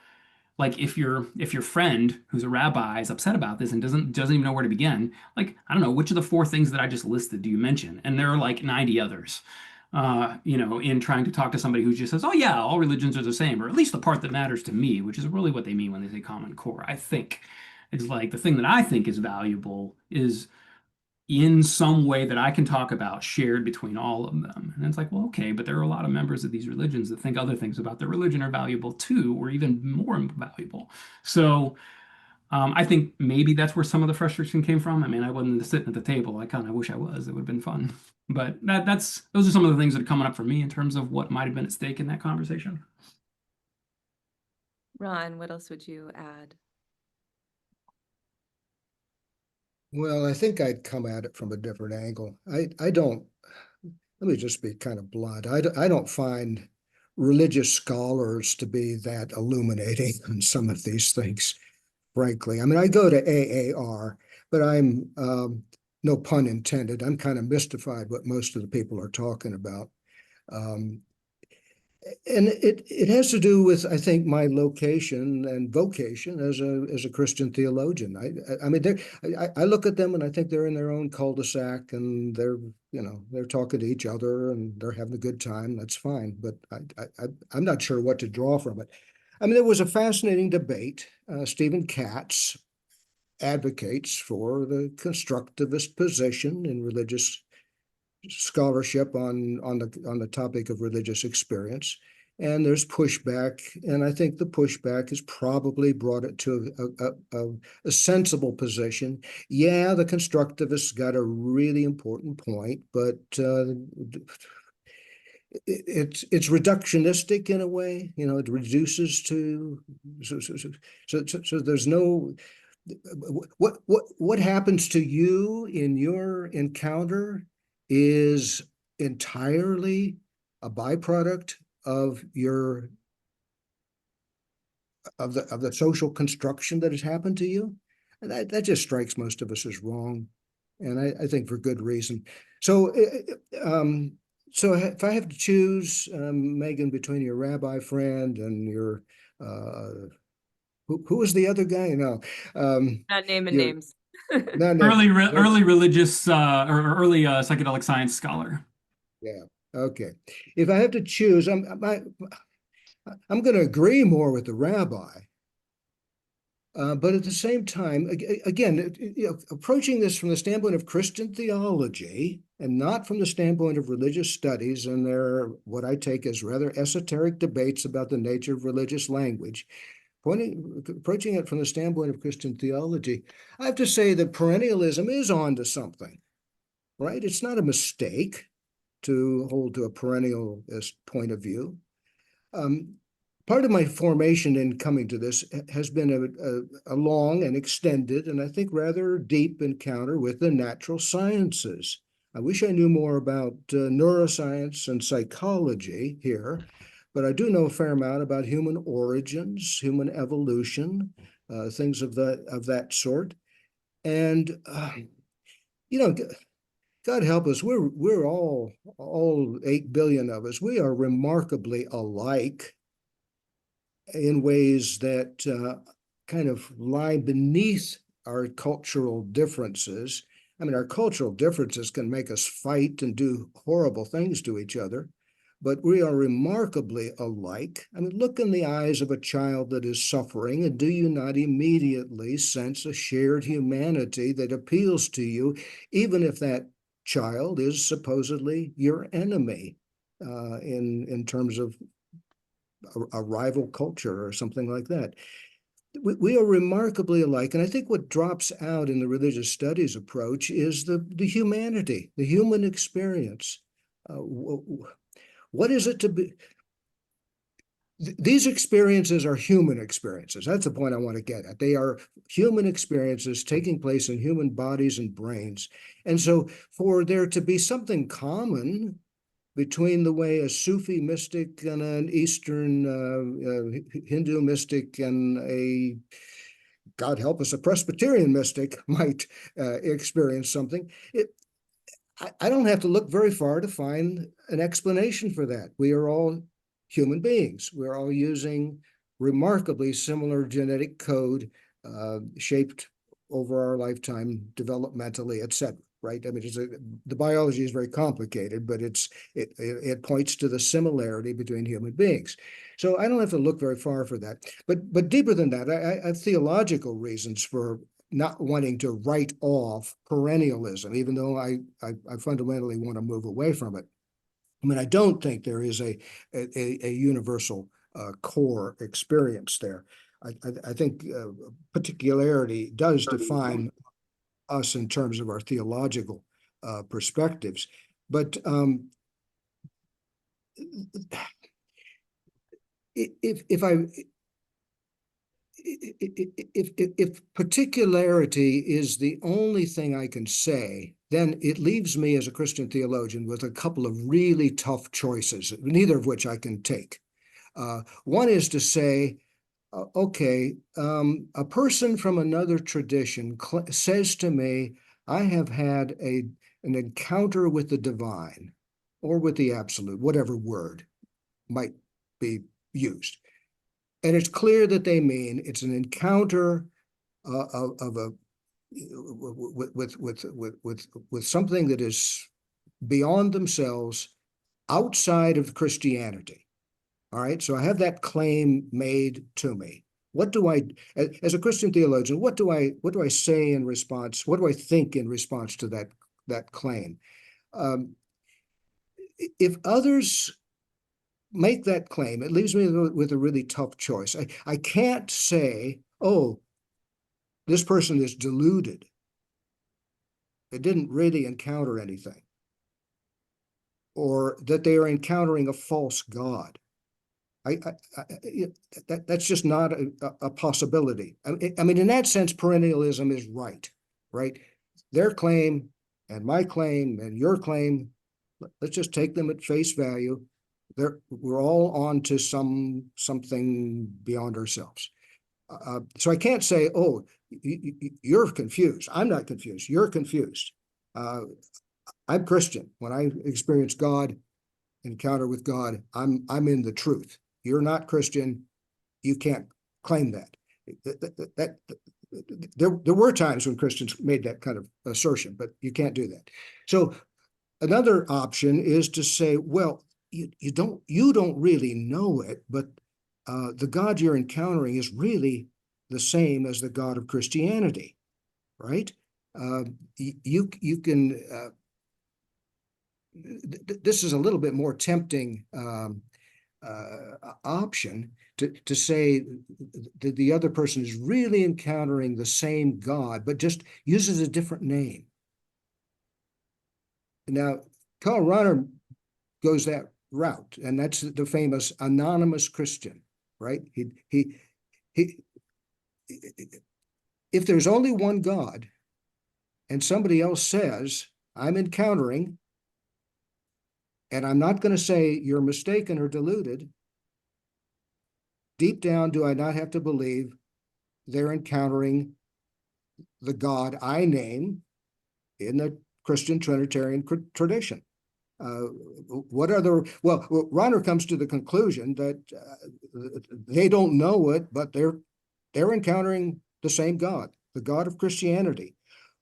like, if your friend who's a rabbi is upset about this and doesn't even know where to begin, like, I don't know, which of the 4 things that I just listed do you mention? And there are like 90 others. In trying to talk to somebody who just says, oh yeah, all religions are the same, or at least the part that matters to me, which is really what they mean when they say common core. I think it's like the thing that I think is valuable is in some way that I can talk about shared between all of them. And it's like, well, okay, but there are a lot of members of these religions that think other things about their religion are valuable too, or even more valuable. So I think maybe that's where some of the frustration came from. I mean, I wasn't sitting at the table. I kind of wish I was. It would have been fun. But those are some of the things that are coming up for me in terms of what might have been at stake in that conversation. Ron, what else would you add? Well, I think I'd come at it from a different angle. I don't, let me just be kind of blunt. I don't find religious scholars to be that illuminating on some of these things, frankly. I mean, I go to AAR, but I'm, no pun intended, I'm kind of mystified what most of the people are talking about. And it has to do with, I think, my location and vocation as a Christian theologian. I mean, I look at them and I think they're in their own cul-de-sac and they're talking to each other and they're having a good time. That's fine, but I'm not sure what to draw from it. I mean, there was a fascinating debate. Stephen Katz advocates for the constructivist position in religious scholarship on the topic of religious experience, and there's pushback, and I think the pushback has probably brought it to a sensible position. Yeah, the constructivists got a really important point, but it's reductionistic in a way. It reduces to so there's no what happens to you in your encounter is entirely a byproduct of the social construction that has happened to you. And that just strikes most of us as wrong. And I think for good reason. So so if I have to choose, Megan, between your rabbi friend and your who was the other guy? No, Not naming your names. no, no, Early religious or early psychedelic science scholar. yeah. Okay. If I have to choose, I'm going to agree more with the rabbi, but at the same time, again, approaching this from the standpoint of Christian theology and not from the standpoint of religious studies and their what I take as rather esoteric debates about the nature of religious language. Approaching it from the standpoint of Christian theology, I have to say that perennialism is onto something, right? It's not a mistake to hold to a perennialist point of view. Part of my formation in coming to this has been a long and extended, and I think rather deep encounter with the natural sciences. I wish I knew more about neuroscience and psychology here, but I do know a fair amount about human origins, human evolution, things of that sort. And God help us, we're all 8 billion of us. We are remarkably alike in ways that kind of lie beneath our cultural differences. I mean, our cultural differences can make us fight and do horrible things to each other, but we are remarkably alike. I mean, look in the eyes of a child that is suffering, and do you not immediately sense a shared humanity that appeals to you, even if that child is supposedly your enemy in terms of a rival culture or something like that? We are remarkably alike. And I think what drops out in the religious studies approach is the humanity, the human experience. What is it to be? these experiences are human experiences. That's the point I want to get at. They are human experiences taking place in human bodies and brains. And so for there to be something common between the way a Sufi mystic and an Eastern Hindu mystic and a, God help us, a Presbyterian mystic might experience something, I don't have to look very far to find an explanation for that. We are all human beings. We're all using remarkably similar genetic code shaped over our lifetime developmentally, et cetera, right? I mean, the biology is very complicated, but it points to the similarity between human beings. So I don't have to look very far for that. But deeper than that, I have theological reasons for not wanting to write off perennialism, even though I fundamentally want to move away from it. I mean, I don't think there is a universal core experience there. I think particularity does define us in terms of our theological perspectives. But if particularity is the only thing I can say, then it leaves me as a Christian theologian with a couple of really tough choices, neither of which I can take. One is to say, okay, a person from another tradition says to me, I have had an encounter with the divine or with the absolute, whatever word might be used. And it's clear that they mean it's an encounter of a with something that is beyond themselves, outside of Christianity. All right, so I have that claim made to me. What do I, as a Christian theologian, what do I say in response? What do I think in response to that claim? If others make that claim, it leaves me with a really tough choice. I can't say, oh, this person is deluded. It didn't really encounter anything. Or that they are encountering a false God. That's just not a possibility. I mean, in that sense, perennialism is right? Their claim and my claim and your claim, let's just take them at face value. We're all on to something beyond ourselves. So I can't say, oh, you're confused. I'm not confused. You're confused. I'm Christian. When I experience God, encounter with God, I'm in the truth. You're not Christian. You can't claim that. There were times when Christians made that kind of assertion, but you can't do that. So another option is to say, well, you don't really know it, but the God you're encountering is really the same as the God of Christianity, right? You can. This is a little bit more tempting option to say that the other person is really encountering the same God, but just uses a different name. Now, Karl Rahner goes that route, and that's the famous anonymous Christian, right? He if there's only one God and somebody else says, I'm encountering, and I'm not going to say you're mistaken or deluded, deep down, do I not have to believe they're encountering the God I name in the Christian Trinitarian tradition? What other? Well, Rahner comes to the conclusion that they don't know it, but they're encountering the same God, the God of Christianity.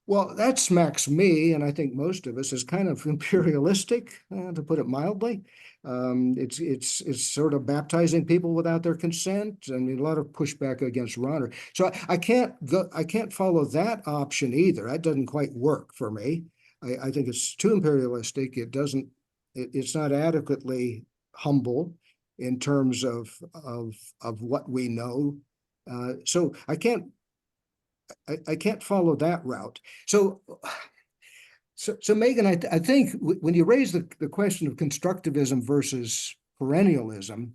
Well, that smacks me, and I think most of us, as kind of imperialistic, to put it mildly. It's sort of baptizing people without their consent, and a lot of pushback against Rahner. So I can't follow that option either. That doesn't quite work for me. I think it's too imperialistic. It's not adequately humble in terms of what we know. So I can't follow that route. So Megan, I think when you raise the question of constructivism versus perennialism,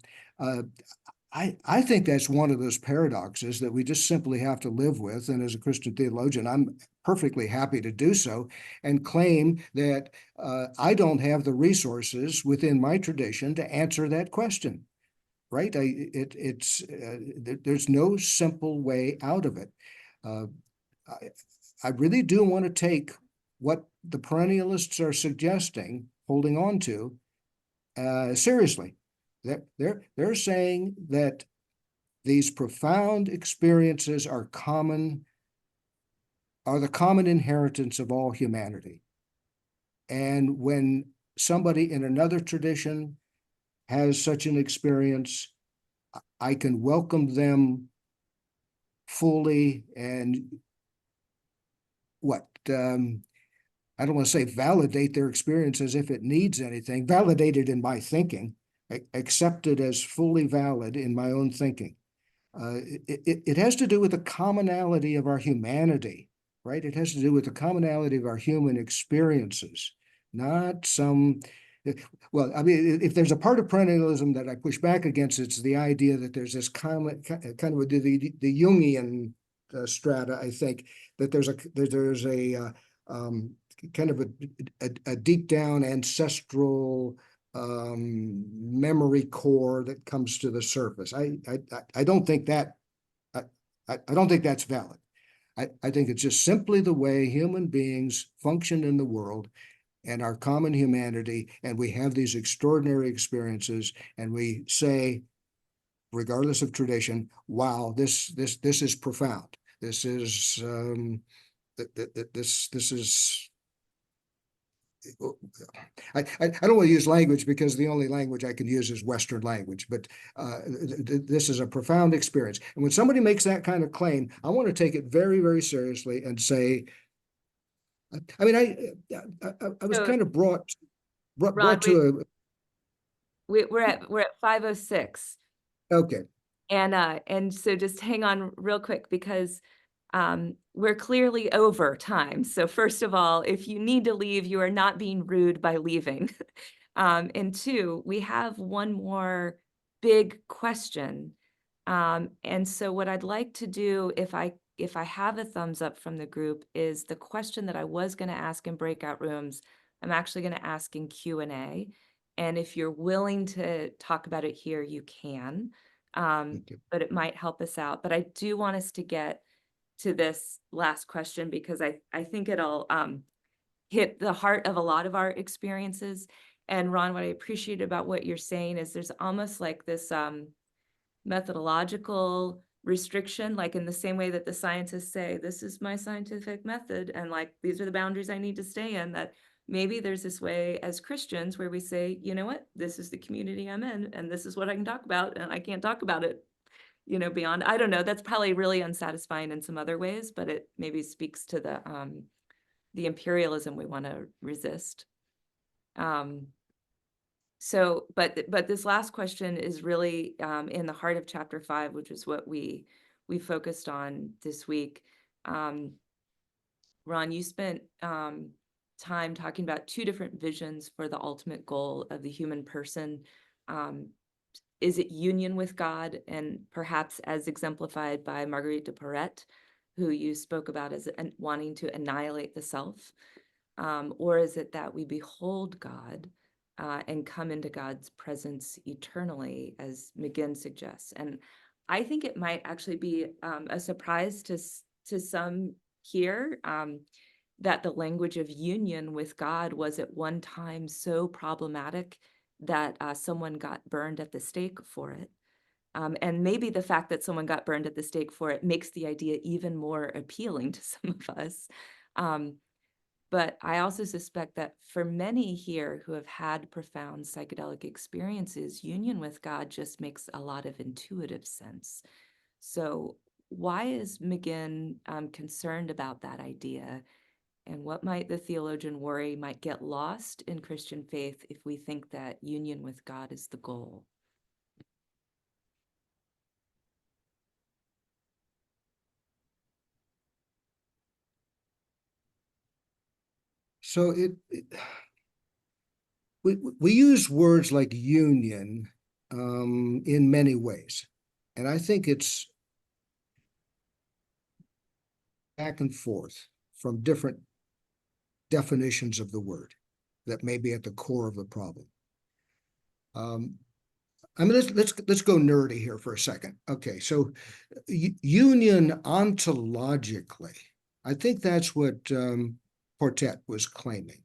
I think that's one of those paradoxes that we just simply have to live with. And as a Christian theologian, I'm perfectly happy to do so and claim that I don't have the resources within my tradition to answer that question. Right? There's no simple way out of it. Uh, I really do want to take what the perennialists are suggesting, holding on to, seriously. They're saying that these profound experiences are the common inheritance of all humanity. And when somebody in another tradition has such an experience, I can welcome them fully and I don't want to say validate their experience as if it needs anything, validate it in my thinking, accept it as fully valid in my own thinking. It has to do with the commonality of our humanity, right? It has to do with the commonality of our human experiences, not some. Well, I mean, if there's a part of perennialism that I push back against, it's the idea that there's this kind of the Jungian strata. I think that there's a kind of a deep down ancestral memory core that comes to the surface. I don't think that I don't think that's valid. I think it's just simply the way human beings function in the world and our common humanity, and we have these extraordinary experiences, and we say, regardless of tradition, wow, this is profound. This is this is I don't want to use language because the only language I can use is Western language, but this is a profound experience. And when somebody makes that kind of claim, I want to take it very, very seriously and say, I mean, I was So, kind of brought Ron, to we're at 5:06. Okay. And so just hang on real quick because we're clearly over time. So first of all, if you need to leave, you are not being rude by leaving. And two, we have one more big question. And so what I'd like to do, if I have a thumbs up from the group, is the question that I was going to ask in breakout rooms, I'm actually going to ask in Q&A. And if you're willing to talk about it here, you can. But it might help us out. But I do want us to get to this last question because I think it'll hit the heart of a lot of our experiences. And Ron, what I appreciate about what you're saying is there's almost like this methodological restriction, like in the same way that the scientists say, this is my scientific method, and like, these are the boundaries I need to stay in, that maybe there's this way as Christians where we say, you know what, this is the community I'm in, and this is what I can talk about, and I can't talk about it, beyond. I don't know, that's probably really unsatisfying in some other ways, but it maybe speaks to the imperialism we want to resist. So, but this last question is really in the heart of chapter 5, which is what we focused on this week. Ron, you spent time talking about two different visions for the ultimate goal of the human person. Is it union with God, and perhaps as exemplified by Marguerite de Porret, who you spoke about as wanting to annihilate the self? Or is it that we behold God and come into God's presence eternally, as McGinn suggests? And I think it might actually be a surprise to some here that the language of union with God was at one time so problematic that someone got burned at the stake for it. And maybe the fact that someone got burned at the stake for it makes the idea even more appealing to some of us. But I also suspect that for many here who have had profound psychedelic experiences, union with God just makes a lot of intuitive sense. So why is McGinn concerned about that idea? And what might the theologian worry might get lost in Christian faith if we think that union with God is the goal? So we use words like union in many ways, and I think it's back and forth from different definitions of the word that may be at the core of the problem. I mean, let's go nerdy here for a second. Okay, so union ontologically, I think that's what Portet was claiming.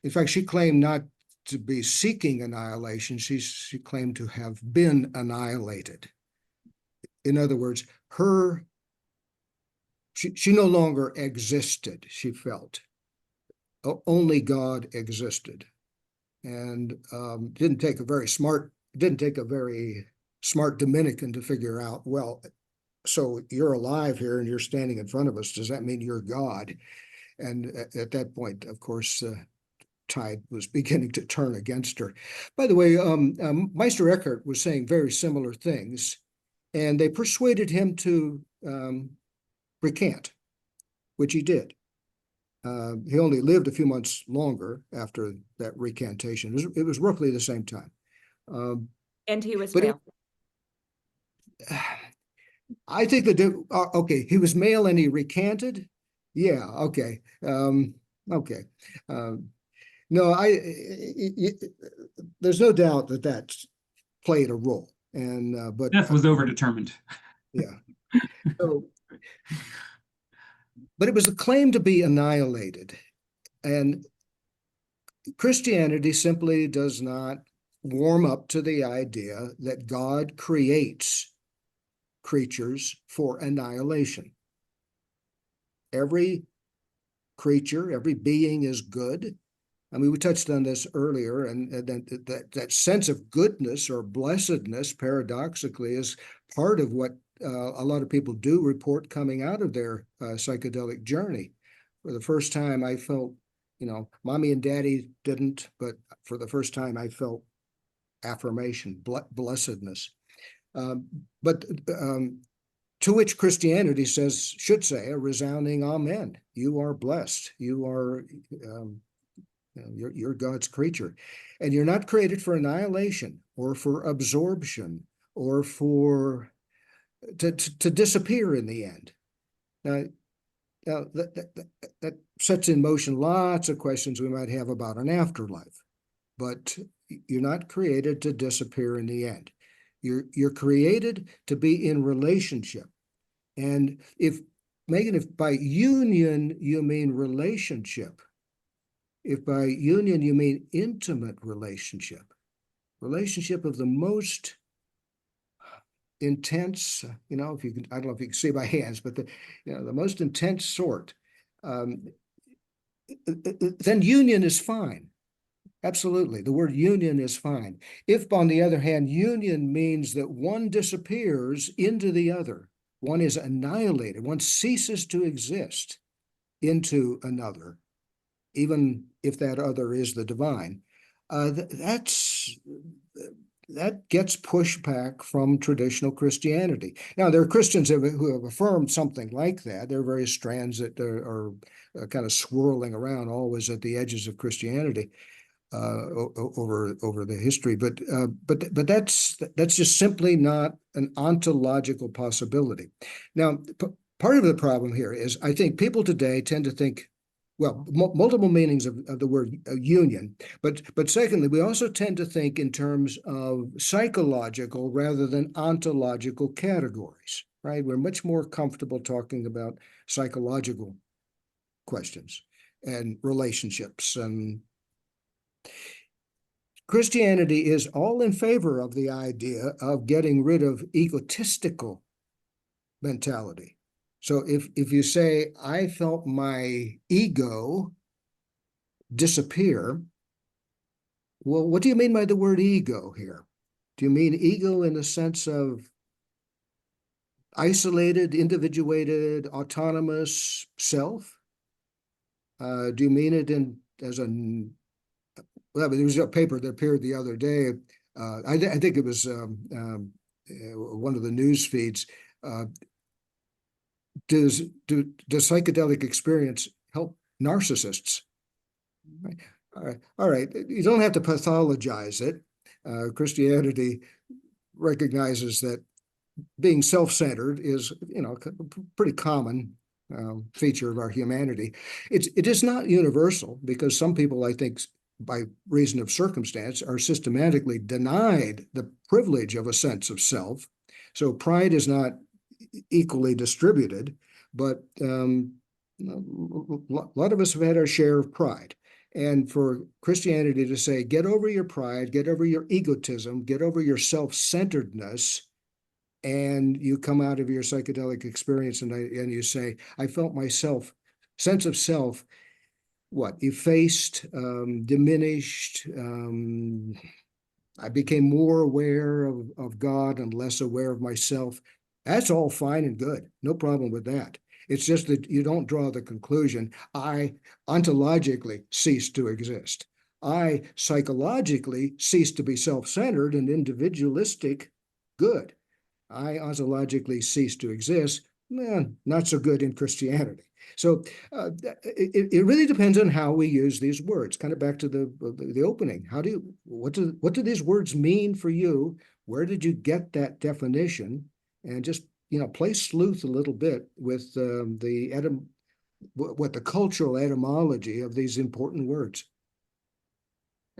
In fact, she claimed not to be seeking annihilation. She claimed to have been annihilated. In other words, she no longer existed, she felt. Only God existed. And didn't take a very smart Dominican to figure out, well, so you're alive here and you're standing in front of us. Does that mean you're God? And at that point, of course, tide was beginning to turn against her. By the way, Meister Eckhart was saying very similar things, and they persuaded him to recant, which he did. He only lived a few months longer after that recantation. It was roughly the same time. And he was but male. I think that, okay, he was male and he recanted. Yeah, okay. Okay. No, there's no doubt that that's played a role. And but death was overdetermined. Yeah. So, but it was a claim to be annihilated. And Christianity simply does not warm up to the idea that God creates creatures for annihilation. Every creature, every being is good. I mean, we touched on this earlier, and that sense of goodness or blessedness, paradoxically, is part of what a lot of people do report coming out of their psychedelic journey. For the first time, I felt, mommy and daddy didn't, but for the first time, I felt affirmation, blessedness. But to which Christianity should say a resounding amen. You are blessed. You are, you're God's creature, and you're not created for annihilation or for absorption or to disappear in the end. Now that sets in motion lots of questions we might have about an afterlife, but you're not created to disappear in the end. You're created to be in relationship. And if by union you mean relationship, if by union you mean intimate relationship of the most intense, if you can, I don't know if you can see my hands, but the most intense sort, then union is fine. Absolutely. The word union is fine. If, on the other hand, union means that one disappears into the other, one is annihilated, one ceases to exist into another, even if that other is the divine, that gets pushback from traditional Christianity. Now, there are Christians who have affirmed something like that. There are various strands that are kind of swirling around always at the edges of Christianity over the history, but that's just simply not an ontological possibility. Now, part of the problem here is I think people today tend to think, well, multiple meanings of the word union, but secondly, we also tend to think in terms of psychological rather than ontological categories, right? We're much more comfortable talking about psychological questions and relationships, and Christianity is all in favor of the idea of getting rid of egotistical mentality. So if you say, I felt my ego disappear, well, what do you mean by the word ego here? Do you mean ego in the sense of isolated, individuated, autonomous self? Do you mean it as a, well, there was a paper that appeared the other day. I think it was one of the news feeds. Does psychedelic experience help narcissists? All right. You don't have to pathologize it. Christianity recognizes that being self-centered is, a pretty common feature of our humanity. It is not universal because some people, I think, by reason of circumstance, are systematically denied the privilege of a sense of self. So pride is not equally distributed, but a lot of us have had our share of pride. And for Christianity to say, get over your pride, get over your egotism, get over your self-centeredness, and you come out of your psychedelic experience and you say, I felt myself, sense of self, what, effaced, diminished. I became more aware of God and less aware of myself. That's all fine and good. No problem with that. It's just that you don't draw the conclusion, I ontologically cease to exist. I psychologically cease to be self-centered and individualistic. Good. I ontologically cease to exist. Not so good in Christianity. So it really depends on how we use these words. Kind of back to the opening. What do these words mean for you? Where did you get that definition? And just play sleuth a little bit with what the cultural etymology of these important words.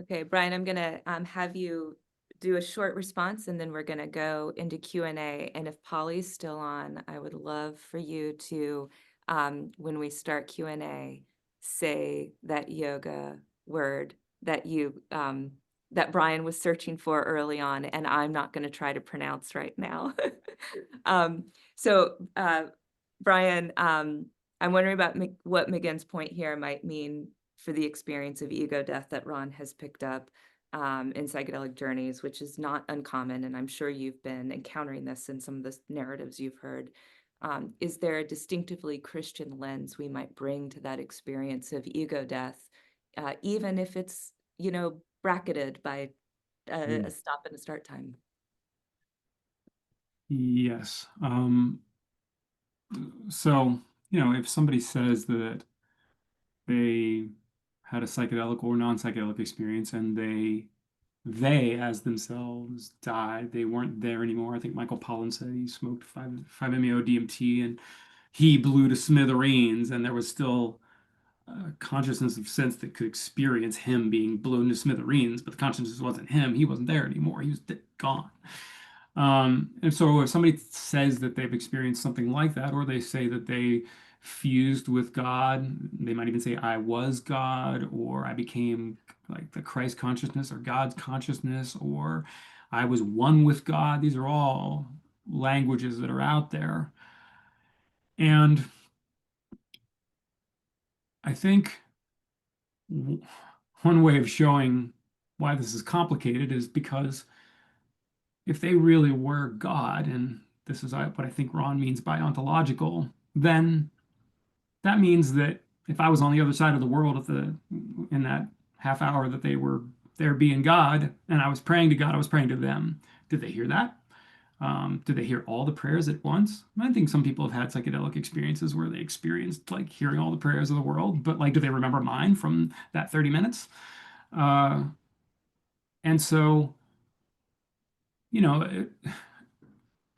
Okay, Bryan, I'm gonna have you do a short response, and then we're gonna go into Q&A. And if Polly's still on, I would love for you to, when we start Q&A, say that yoga word that that Bryan was searching for early on, and I'm not going to try to pronounce right now. So, Bryan, I'm wondering about what McGinn's point here might mean for the experience of ego death that Ron has picked up in psychedelic journeys, which is not uncommon. And I'm sure you've been encountering this in some of the narratives you've heard. Is there a distinctively Christian lens we might bring to that experience of ego death, even if it's, bracketed by a stop and a start time? Yes. So, if somebody says that they had a psychedelic or non-psychedelic experience and they as themselves died, they weren't there anymore. I think Michael Pollan said he smoked 5-MeO DMT and he blew to smithereens, and there was still consciousness of sense that could experience him being blown to smithereens, but the consciousness wasn't him. He wasn't there anymore. He was gone. And so if somebody says that they've experienced something like that, or they say that they fused with God, they might even say, I was God, or I became like the Christ consciousness or God's consciousness, or I was one with God. These are all languages that are out there. And I think one way of showing why this is complicated is because if they really were God, and this is what I think Ron means by ontological, then that means that if I was on the other side of the world in that half hour that they were there being God, and I was praying to God, I was praying to them. Did they hear that? Did they hear all the prayers at once? I think some people have had psychedelic experiences where they experienced like hearing all the prayers of the world, but like, do they remember mine from that 30 minutes? And so, you know,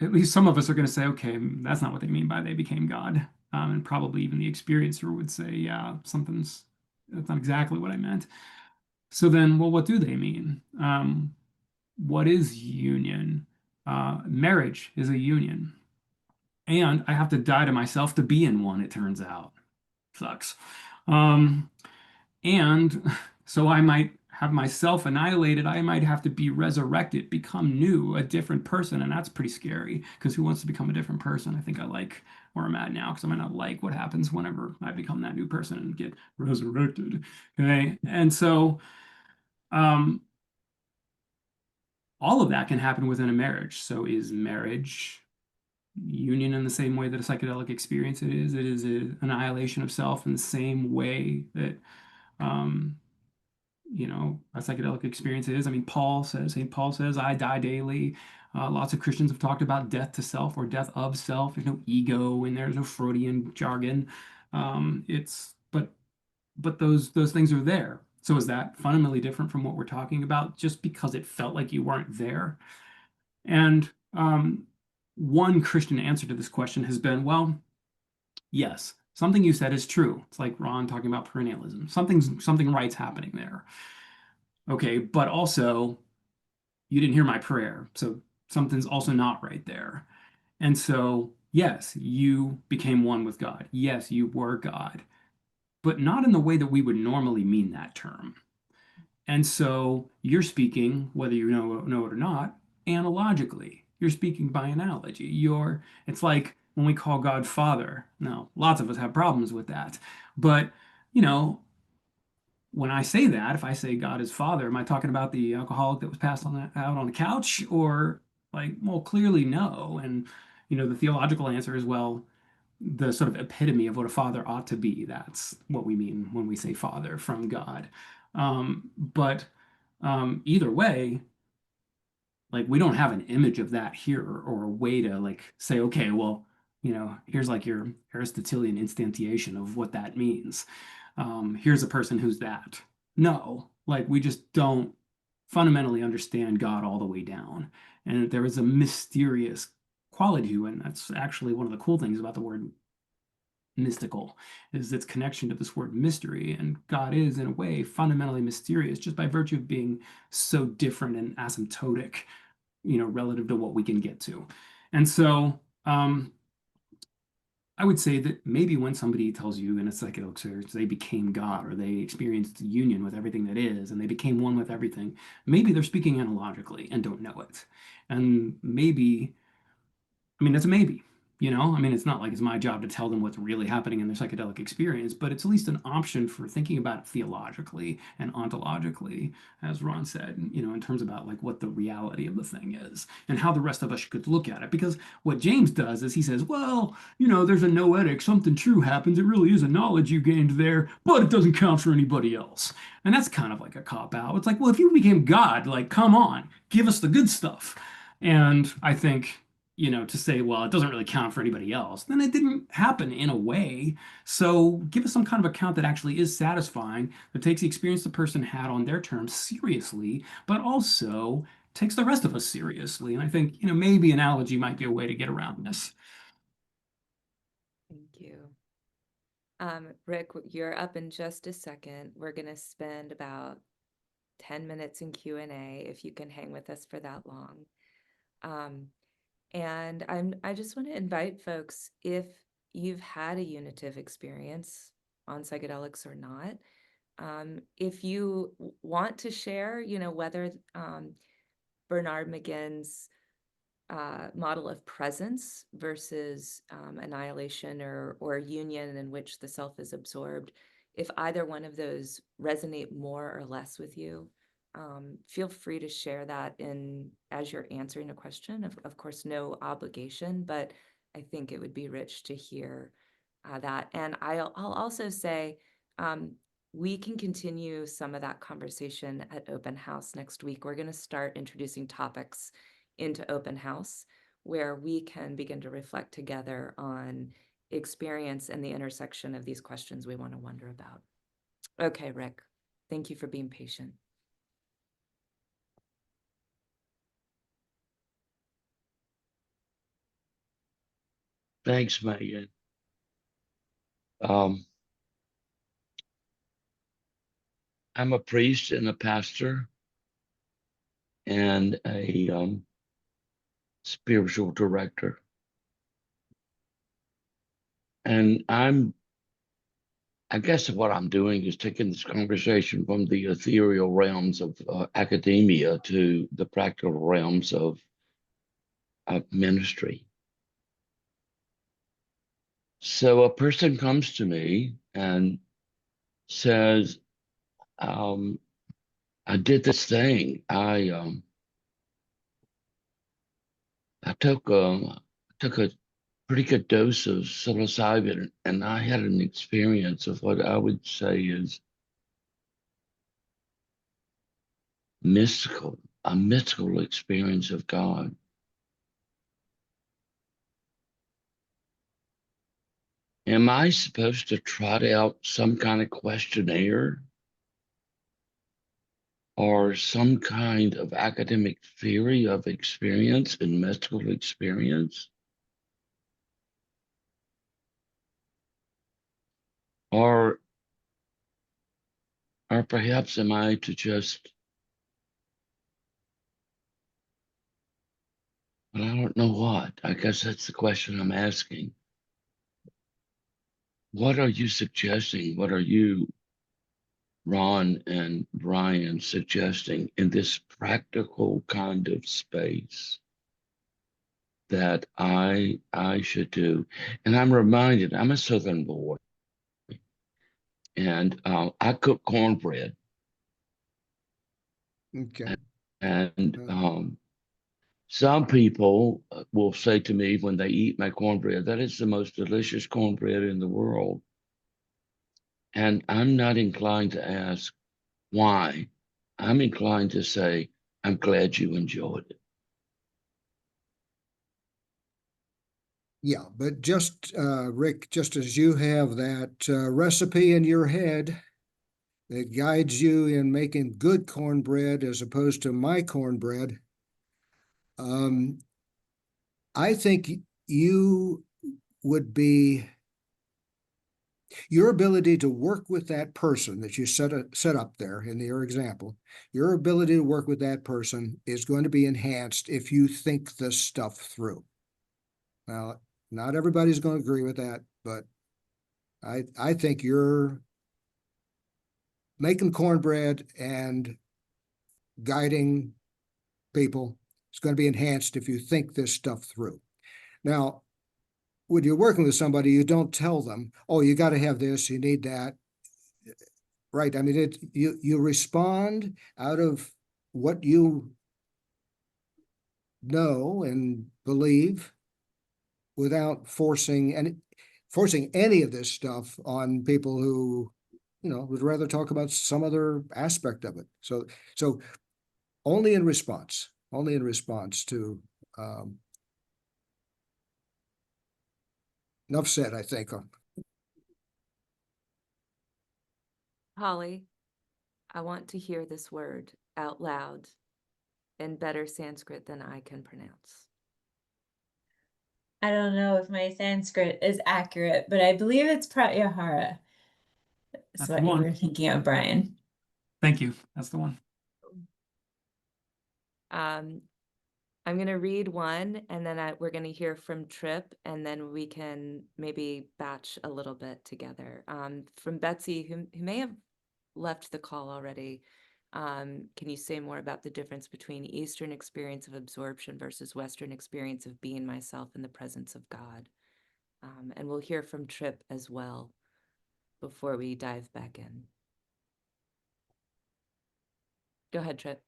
at least some of us are going to say, okay, that's not what they mean by they became God. And probably even the experiencer would say, yeah, that's not exactly what I meant. So then, well, what do they mean? What is union? Marriage is a union. And I have to die to myself to be in one, it turns out. Sucks. Um, and so I might have myself annihilated. I might have to be resurrected, become new, a different person. And that's pretty scary because who wants to become a different person? I think I like where I'm at now because I might not like what happens whenever I become that new person and get resurrected. Okay. And so all of that can happen within a marriage. So is marriage union in the same way that a psychedelic experience it is? It is an annihilation of self in the same way that um, a psychedelic experience is. I mean, St. Paul says, I die daily. Lots of Christians have talked about death to self or death of self. There's no ego in there. There's no Freudian jargon. But those things are there. So is that fundamentally different from what we're talking about just because it felt like you weren't there? And one Christian answer to this question has been, well, yes, something you said is true. It's like Ron talking about perennialism. Something right's happening there. Okay, but also you didn't hear my prayer, so something's also not right there. And so, yes, you became one with God. Yes, you were God, but not in the way that we would normally mean that term. And so you're speaking, whether you know it or not, analogically. You're speaking by analogy. It's like when we call God Father. Now, lots of us have problems with that. But, you know, when I say that, if I say God is Father, am I talking about the alcoholic that was passed out on the couch? Or like, well, clearly no. And, the theological answer is, well, the sort of epitome of what a father ought to be. That's what we mean when we say father from God. But either way, like we don't have an image of that here or a way to like say, okay, well, here's like your Aristotelian instantiation of what that means. Here's a person who's that. No, like we just don't fundamentally understand God all the way down. And there is a mysterious quality to it. And that's actually one of the cool things about the word mystical is its connection to this word mystery. And God is, in a way, fundamentally mysterious just by virtue of being so different and asymptotic, relative to what we can get to. And so I would say that maybe when somebody tells you in a psychedelic experience they became God or they experienced union with everything that is and they became one with everything, maybe they're speaking analogically and don't know it. And maybe, I mean, that's a maybe. I mean, it's not like it's my job to tell them what's really happening in their psychedelic experience, but it's at least an option for thinking about it theologically and ontologically, as Ron said, in terms about like what the reality of the thing is and how the rest of us could look at it. Because what James does is he says, well, there's a noetic, something true happens. It really is a knowledge you gained there, but it doesn't count for anybody else. And that's kind of like a cop out. It's like, well, if you became God, like, come on, give us the good stuff. And I think to say, well, it doesn't really count for anybody else, then it didn't happen in a way. So give us some kind of account that actually is satisfying, that takes the experience the person had on their terms seriously, but also takes the rest of us seriously. And I think, maybe analogy might be a way to get around this. Thank you. Rick, you're up in just a second. We're going to spend about 10 minutes in Q&A if you can hang with us for that long. And I just want to invite folks, if you've had a unitive experience on psychedelics or not, if you want to share, whether Bernard McGinn's model of presence versus annihilation or union in which the self is absorbed, if either one of those resonate more or less with you, feel free to share that as you're answering a question. Of course, no obligation, but I think it would be rich to hear that. And I'll also say we can continue some of that conversation at Open House next week. We're going to start introducing topics into Open House where we can begin to reflect together on experience and the intersection of these questions we want to wonder about. Okay, Rick, thank you for being patient. Thanks, Megan. I'm a priest and a pastor and a spiritual director. And I guess what I'm doing is taking this conversation from the ethereal realms of academia to the practical realms of ministry. So a person comes to me and says, I did this thing. I took a pretty good dose of psilocybin, and I had an experience of what I would say is a mystical experience of God. Am I supposed to trot out some kind of questionnaire or some kind of academic theory of experience and mystical experience? Or perhaps am I to just, but I don't know what. I guess that's the question I'm asking. What are you suggesting? What are you, Ron and Bryan, suggesting in this practical kind of space that I should do? And I'm reminded, I'm a Southern boy, and I cook cornbread. Okay. And some people will say to me when they eat my cornbread, that is the most delicious cornbread in the world. And I'm not inclined to ask why. I'm inclined to say, I'm glad you enjoyed it. Yeah, but just Rick, just as you have that recipe in your head that guides you in making good cornbread as opposed to my cornbread, I think you would be your ability to work with that person that you set up there in your example, your ability to work with that person is going to be enhanced if you think this stuff through. Now, not everybody's going to agree with that, but I think you're making cornbread and guiding people is going to be enhanced if you think this stuff through. Now, when you're working with somebody, you don't tell them, oh, you got to have this, you need that. Right. I mean, you respond out of what you know and believe without forcing any of this stuff on people who, would rather talk about some other aspect of it. So only in response to enough said, I think. Holly, I want to hear this word out loud in better Sanskrit than I can pronounce. I don't know if my Sanskrit is accurate, but I believe it's pratyahara. That's what you were thinking of, Bryan. Thank you. That's the one. I'm going to read one, and then we're going to hear from Tripp, and then we can maybe batch a little bit together. From Betsy, who may have left the call already, can you say more about the difference between Eastern experience of absorption versus Western experience of being myself in the presence of God? And we'll hear from Tripp as well before we dive back in. Go ahead, Tripp.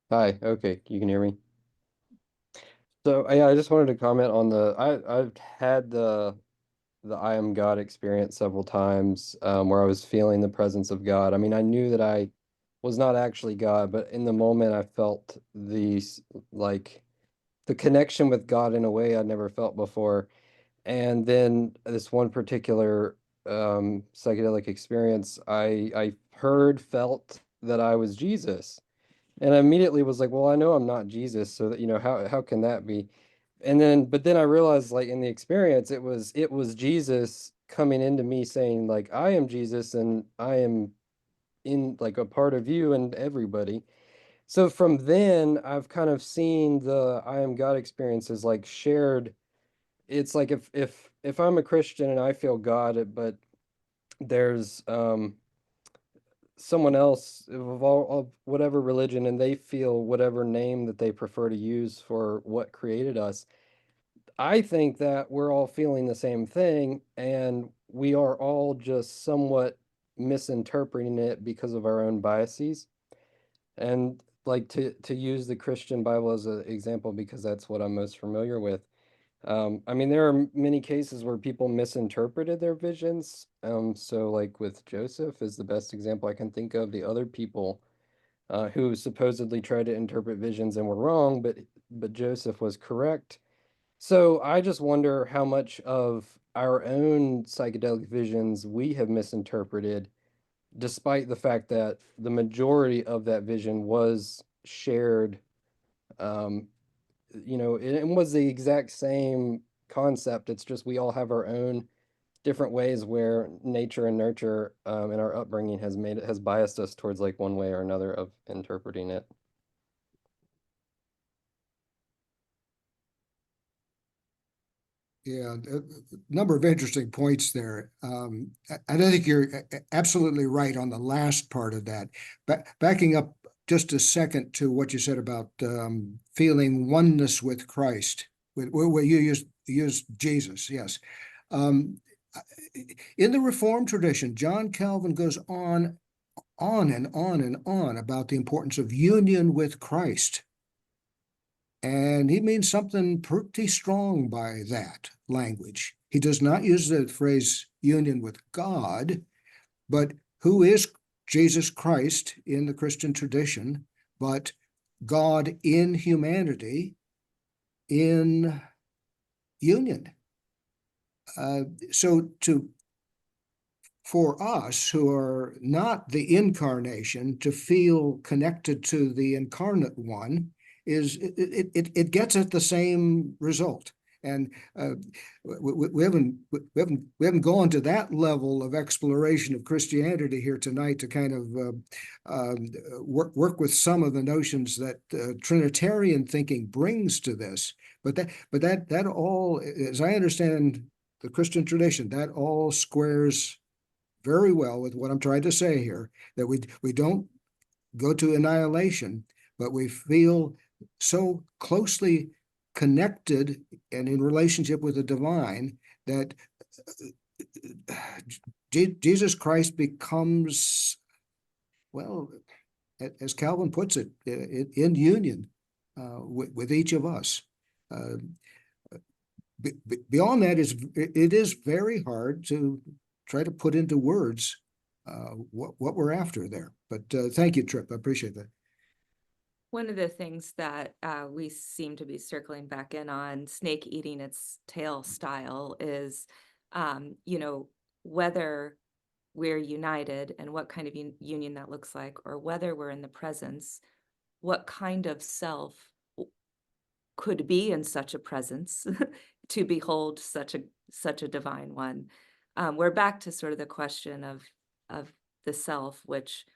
Hi, okay, you can hear me. So yeah, I just wanted to comment on I've had the I am God experience several times, where I was feeling the presence of God. I mean, I knew that I was not actually God, but in the moment I felt like the connection with God in a way I'd never felt before. And then this one particular psychedelic experience, I felt that I was Jesus. And I immediately was like, well, I know I'm not Jesus, so that, how can that be? But then I realized, like, in the experience, it was Jesus coming into me saying, like, I am Jesus and I am in, like, a part of you and everybody. So from then I've kind of seen the I am God experience as like shared. It's like if I'm a Christian and I feel God, but there's someone else of whatever religion and they feel whatever name that they prefer to use for what created us, I think that we're all feeling the same thing and we are all just somewhat misinterpreting it because of our own biases. And like to use the Christian Bible as an example because that's what I'm most familiar with. I mean, there are many cases where people misinterpreted their visions. So like with Joseph is the best example I can think of. The other people who supposedly tried to interpret visions and were wrong, but Joseph was correct. So I just wonder how much of our own psychedelic visions we have misinterpreted, despite the fact that the majority of that vision was shared, it was the exact same concept. It's just we all have our own different ways where nature and nurture and our upbringing has biased us towards like one way or another of interpreting it. Yeah, a number of interesting points there. I think you're absolutely right on the last part of that. Backing up just a second to what you said about feeling oneness with Christ, where you use Jesus, yes. In the Reformed tradition, John Calvin goes on and on and on about the importance of union with Christ. And he means something pretty strong by that language. He does not use the phrase union with God, but who is Jesus Christ in the Christian tradition, but God in humanity in union. So for us who are not the incarnation to feel connected to the incarnate one it gets at the same result. And we haven't gone to that level of exploration of Christianity here tonight to kind of work with some of the notions that Trinitarian thinking brings to this. But that all, as I understand the Christian tradition, that all squares very well with what I'm trying to say here, that we don't go to annihilation, but we feel so closely connected and in relationship with the divine that Jesus Christ becomes, well, as Calvin puts it, in union with each of us. Beyond that, it is very hard to try to put into words what we're after there. But thank you, Tripp. I appreciate that. One of the things that we seem to be circling back in on, snake eating its tail style, is, whether we're united and what kind of union that looks like, or whether we're in the presence, what kind of self could be in such a presence to behold such a divine one. We're back to sort of the question of the self, which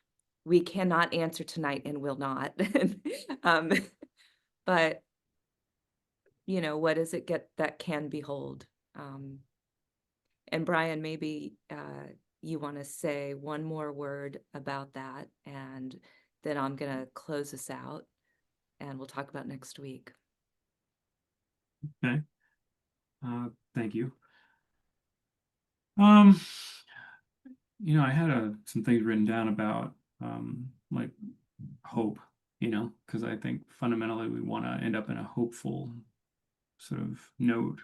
we cannot answer tonight and will not. But what does it get that can behold? And Bryan, maybe you want to say one more word about that, and then I'm going to close us out and we'll talk about next week. Okay. Thank you. I had some things written down about like hope, because I think fundamentally we want to end up in a hopeful sort of note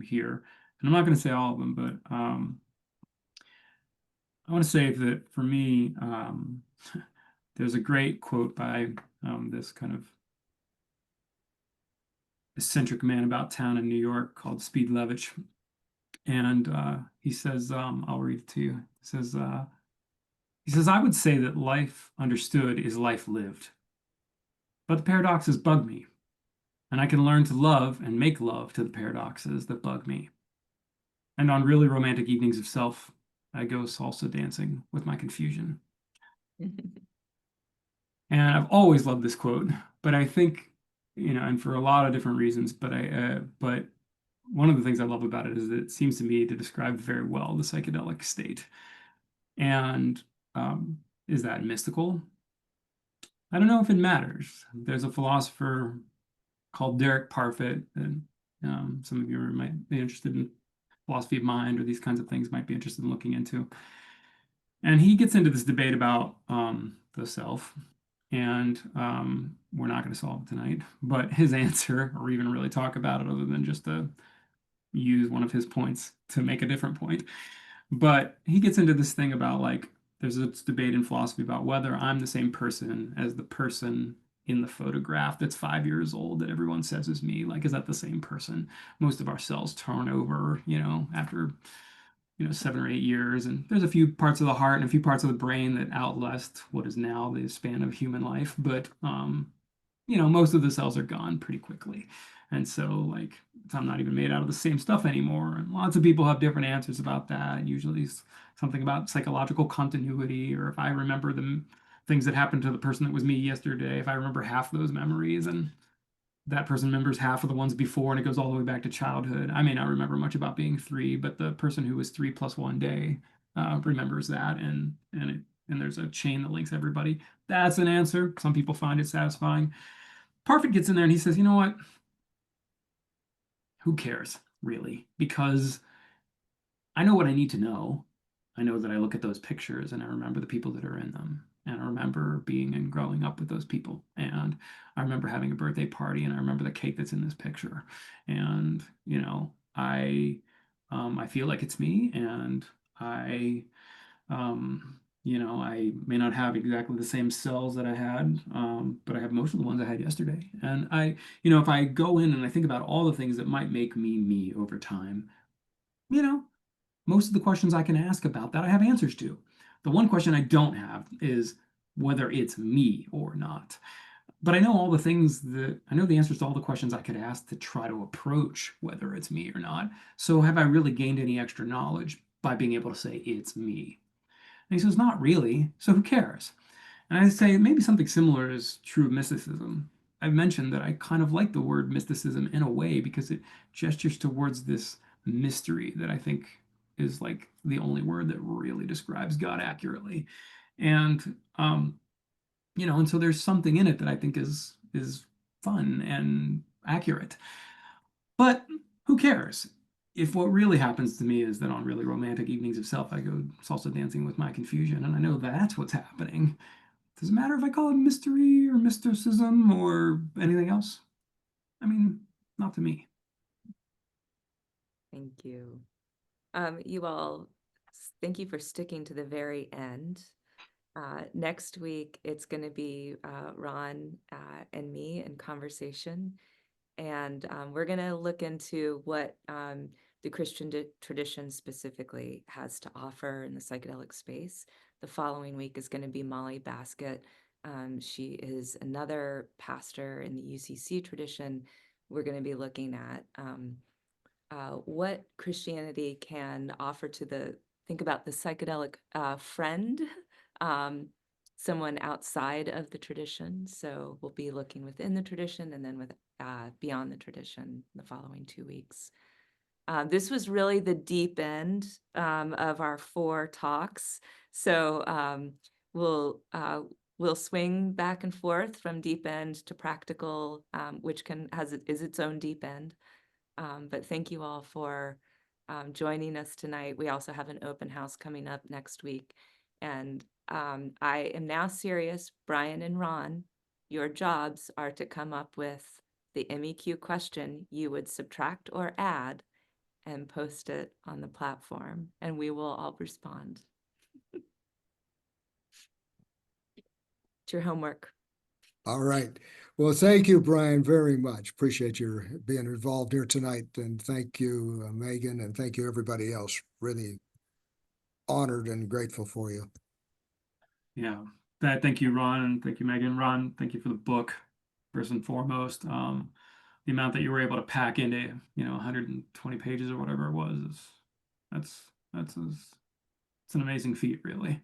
here. And I'm not going to say all of them, but I want to say that for me, there's a great quote by this kind of eccentric man about town in New York called Speed Levitch. And he says, I'll read it to you. He says, I would say that life understood is life lived. But the paradoxes bug me. And I can learn to love and make love to the paradoxes that bug me. And on really romantic evenings of self, I go salsa dancing with my confusion. And I've always loved this quote, but I think, and for a lot of different reasons, but one of the things I love about it is that it seems to me to describe very well the psychedelic state. And is that mystical? I don't know if it matters. There's a philosopher called Derek Parfit, and some of you might be interested in philosophy of mind or these kinds of things, might be interested in looking into. And he gets into this debate about the self, and we're not going to solve it tonight, but his answer, or even really talk about it other than just to use one of his points to make a different point. But he gets into this thing about, like, there's this debate in philosophy about whether I'm the same person as the person in the photograph that's 5 years old that everyone says is me? Like, is that the same person? Most of our cells turn over, after 7 or 8 years, and there's a few parts of the heart and a few parts of the brain that outlast what is now the span of human life, but most of the cells are gone pretty quickly. And so, like, I'm not even made out of the same stuff anymore. And lots of people have different answers about that. Usually something about psychological continuity, or if I remember the things that happened to the person that was me yesterday, if I remember half of those memories, and that person remembers half of the ones before, and it goes all the way back to childhood. I may not remember much about being 3, but the person who was 3 plus 1 day remembers that, and there's a chain that links everybody. That's an answer. Some people find it satisfying. Parfit gets in there and he says, you know what? Who cares, really? Because I know what I need to know. I know that I look at those pictures and I remember the people that are in them. And I remember being and growing up with those people. And I remember having a birthday party, and I remember the cake that's in this picture. And, I feel like it's me, and I may not have exactly the same cells that I had, but I have most of the ones I had yesterday. And if I go in and I think about all the things that might make me me over time, most of the questions I can ask about that I have answers to. The one question I don't have is whether it's me or not. But I know I know the answers to all the questions I could ask to try to approach whether it's me or not. So have I really gained any extra knowledge by being able to say it's me? And he says, not really. So who cares? And I say maybe something similar is true of mysticism. I've mentioned that I kind of like the word mysticism in a way because it gestures towards this mystery that I think is like the only word that really describes God accurately. And and so there's something in it that I think is fun and accurate. But who cares? If what really happens to me is that on really romantic evenings of self, I go salsa dancing with my confusion, and I know that's what's happening. Does it matter if I call it mystery or mysticism or anything else? I mean, not to me. Thank you. You all, thank you for sticking to the very end. Next week, it's going to be Ron and me in conversation. And we're going to look into what the Christian tradition specifically has to offer in the psychedelic space. The following week is going to be Molly Baskett. She is another pastor in the UCC tradition. We're going to be looking at what Christianity can offer to think about the psychedelic friend, someone outside of the tradition. So we'll be looking within the tradition and then with beyond the tradition the following 2 weeks. This was really the deep end of our 4 talks. So we'll swing back and forth from deep end to practical, which is its own deep end. But thank you all for joining us tonight. We also have an open house coming up next week. And I am now serious. Bryan and Ron, your jobs are to come up with the MEQ question you would subtract or add and post it on the platform, and we will all respond. It's your homework. All right. Well, thank you, Bryan, very much. Appreciate your being involved here tonight. And thank you, Megan, and thank you, everybody else. Really honored and grateful for you. Yeah. Thank you, Ron, and thank you, Megan. Ron, thank you for the book, first and foremost. The amount that you were able to pack into, 120 pages or whatever it was, it's an amazing feat, really.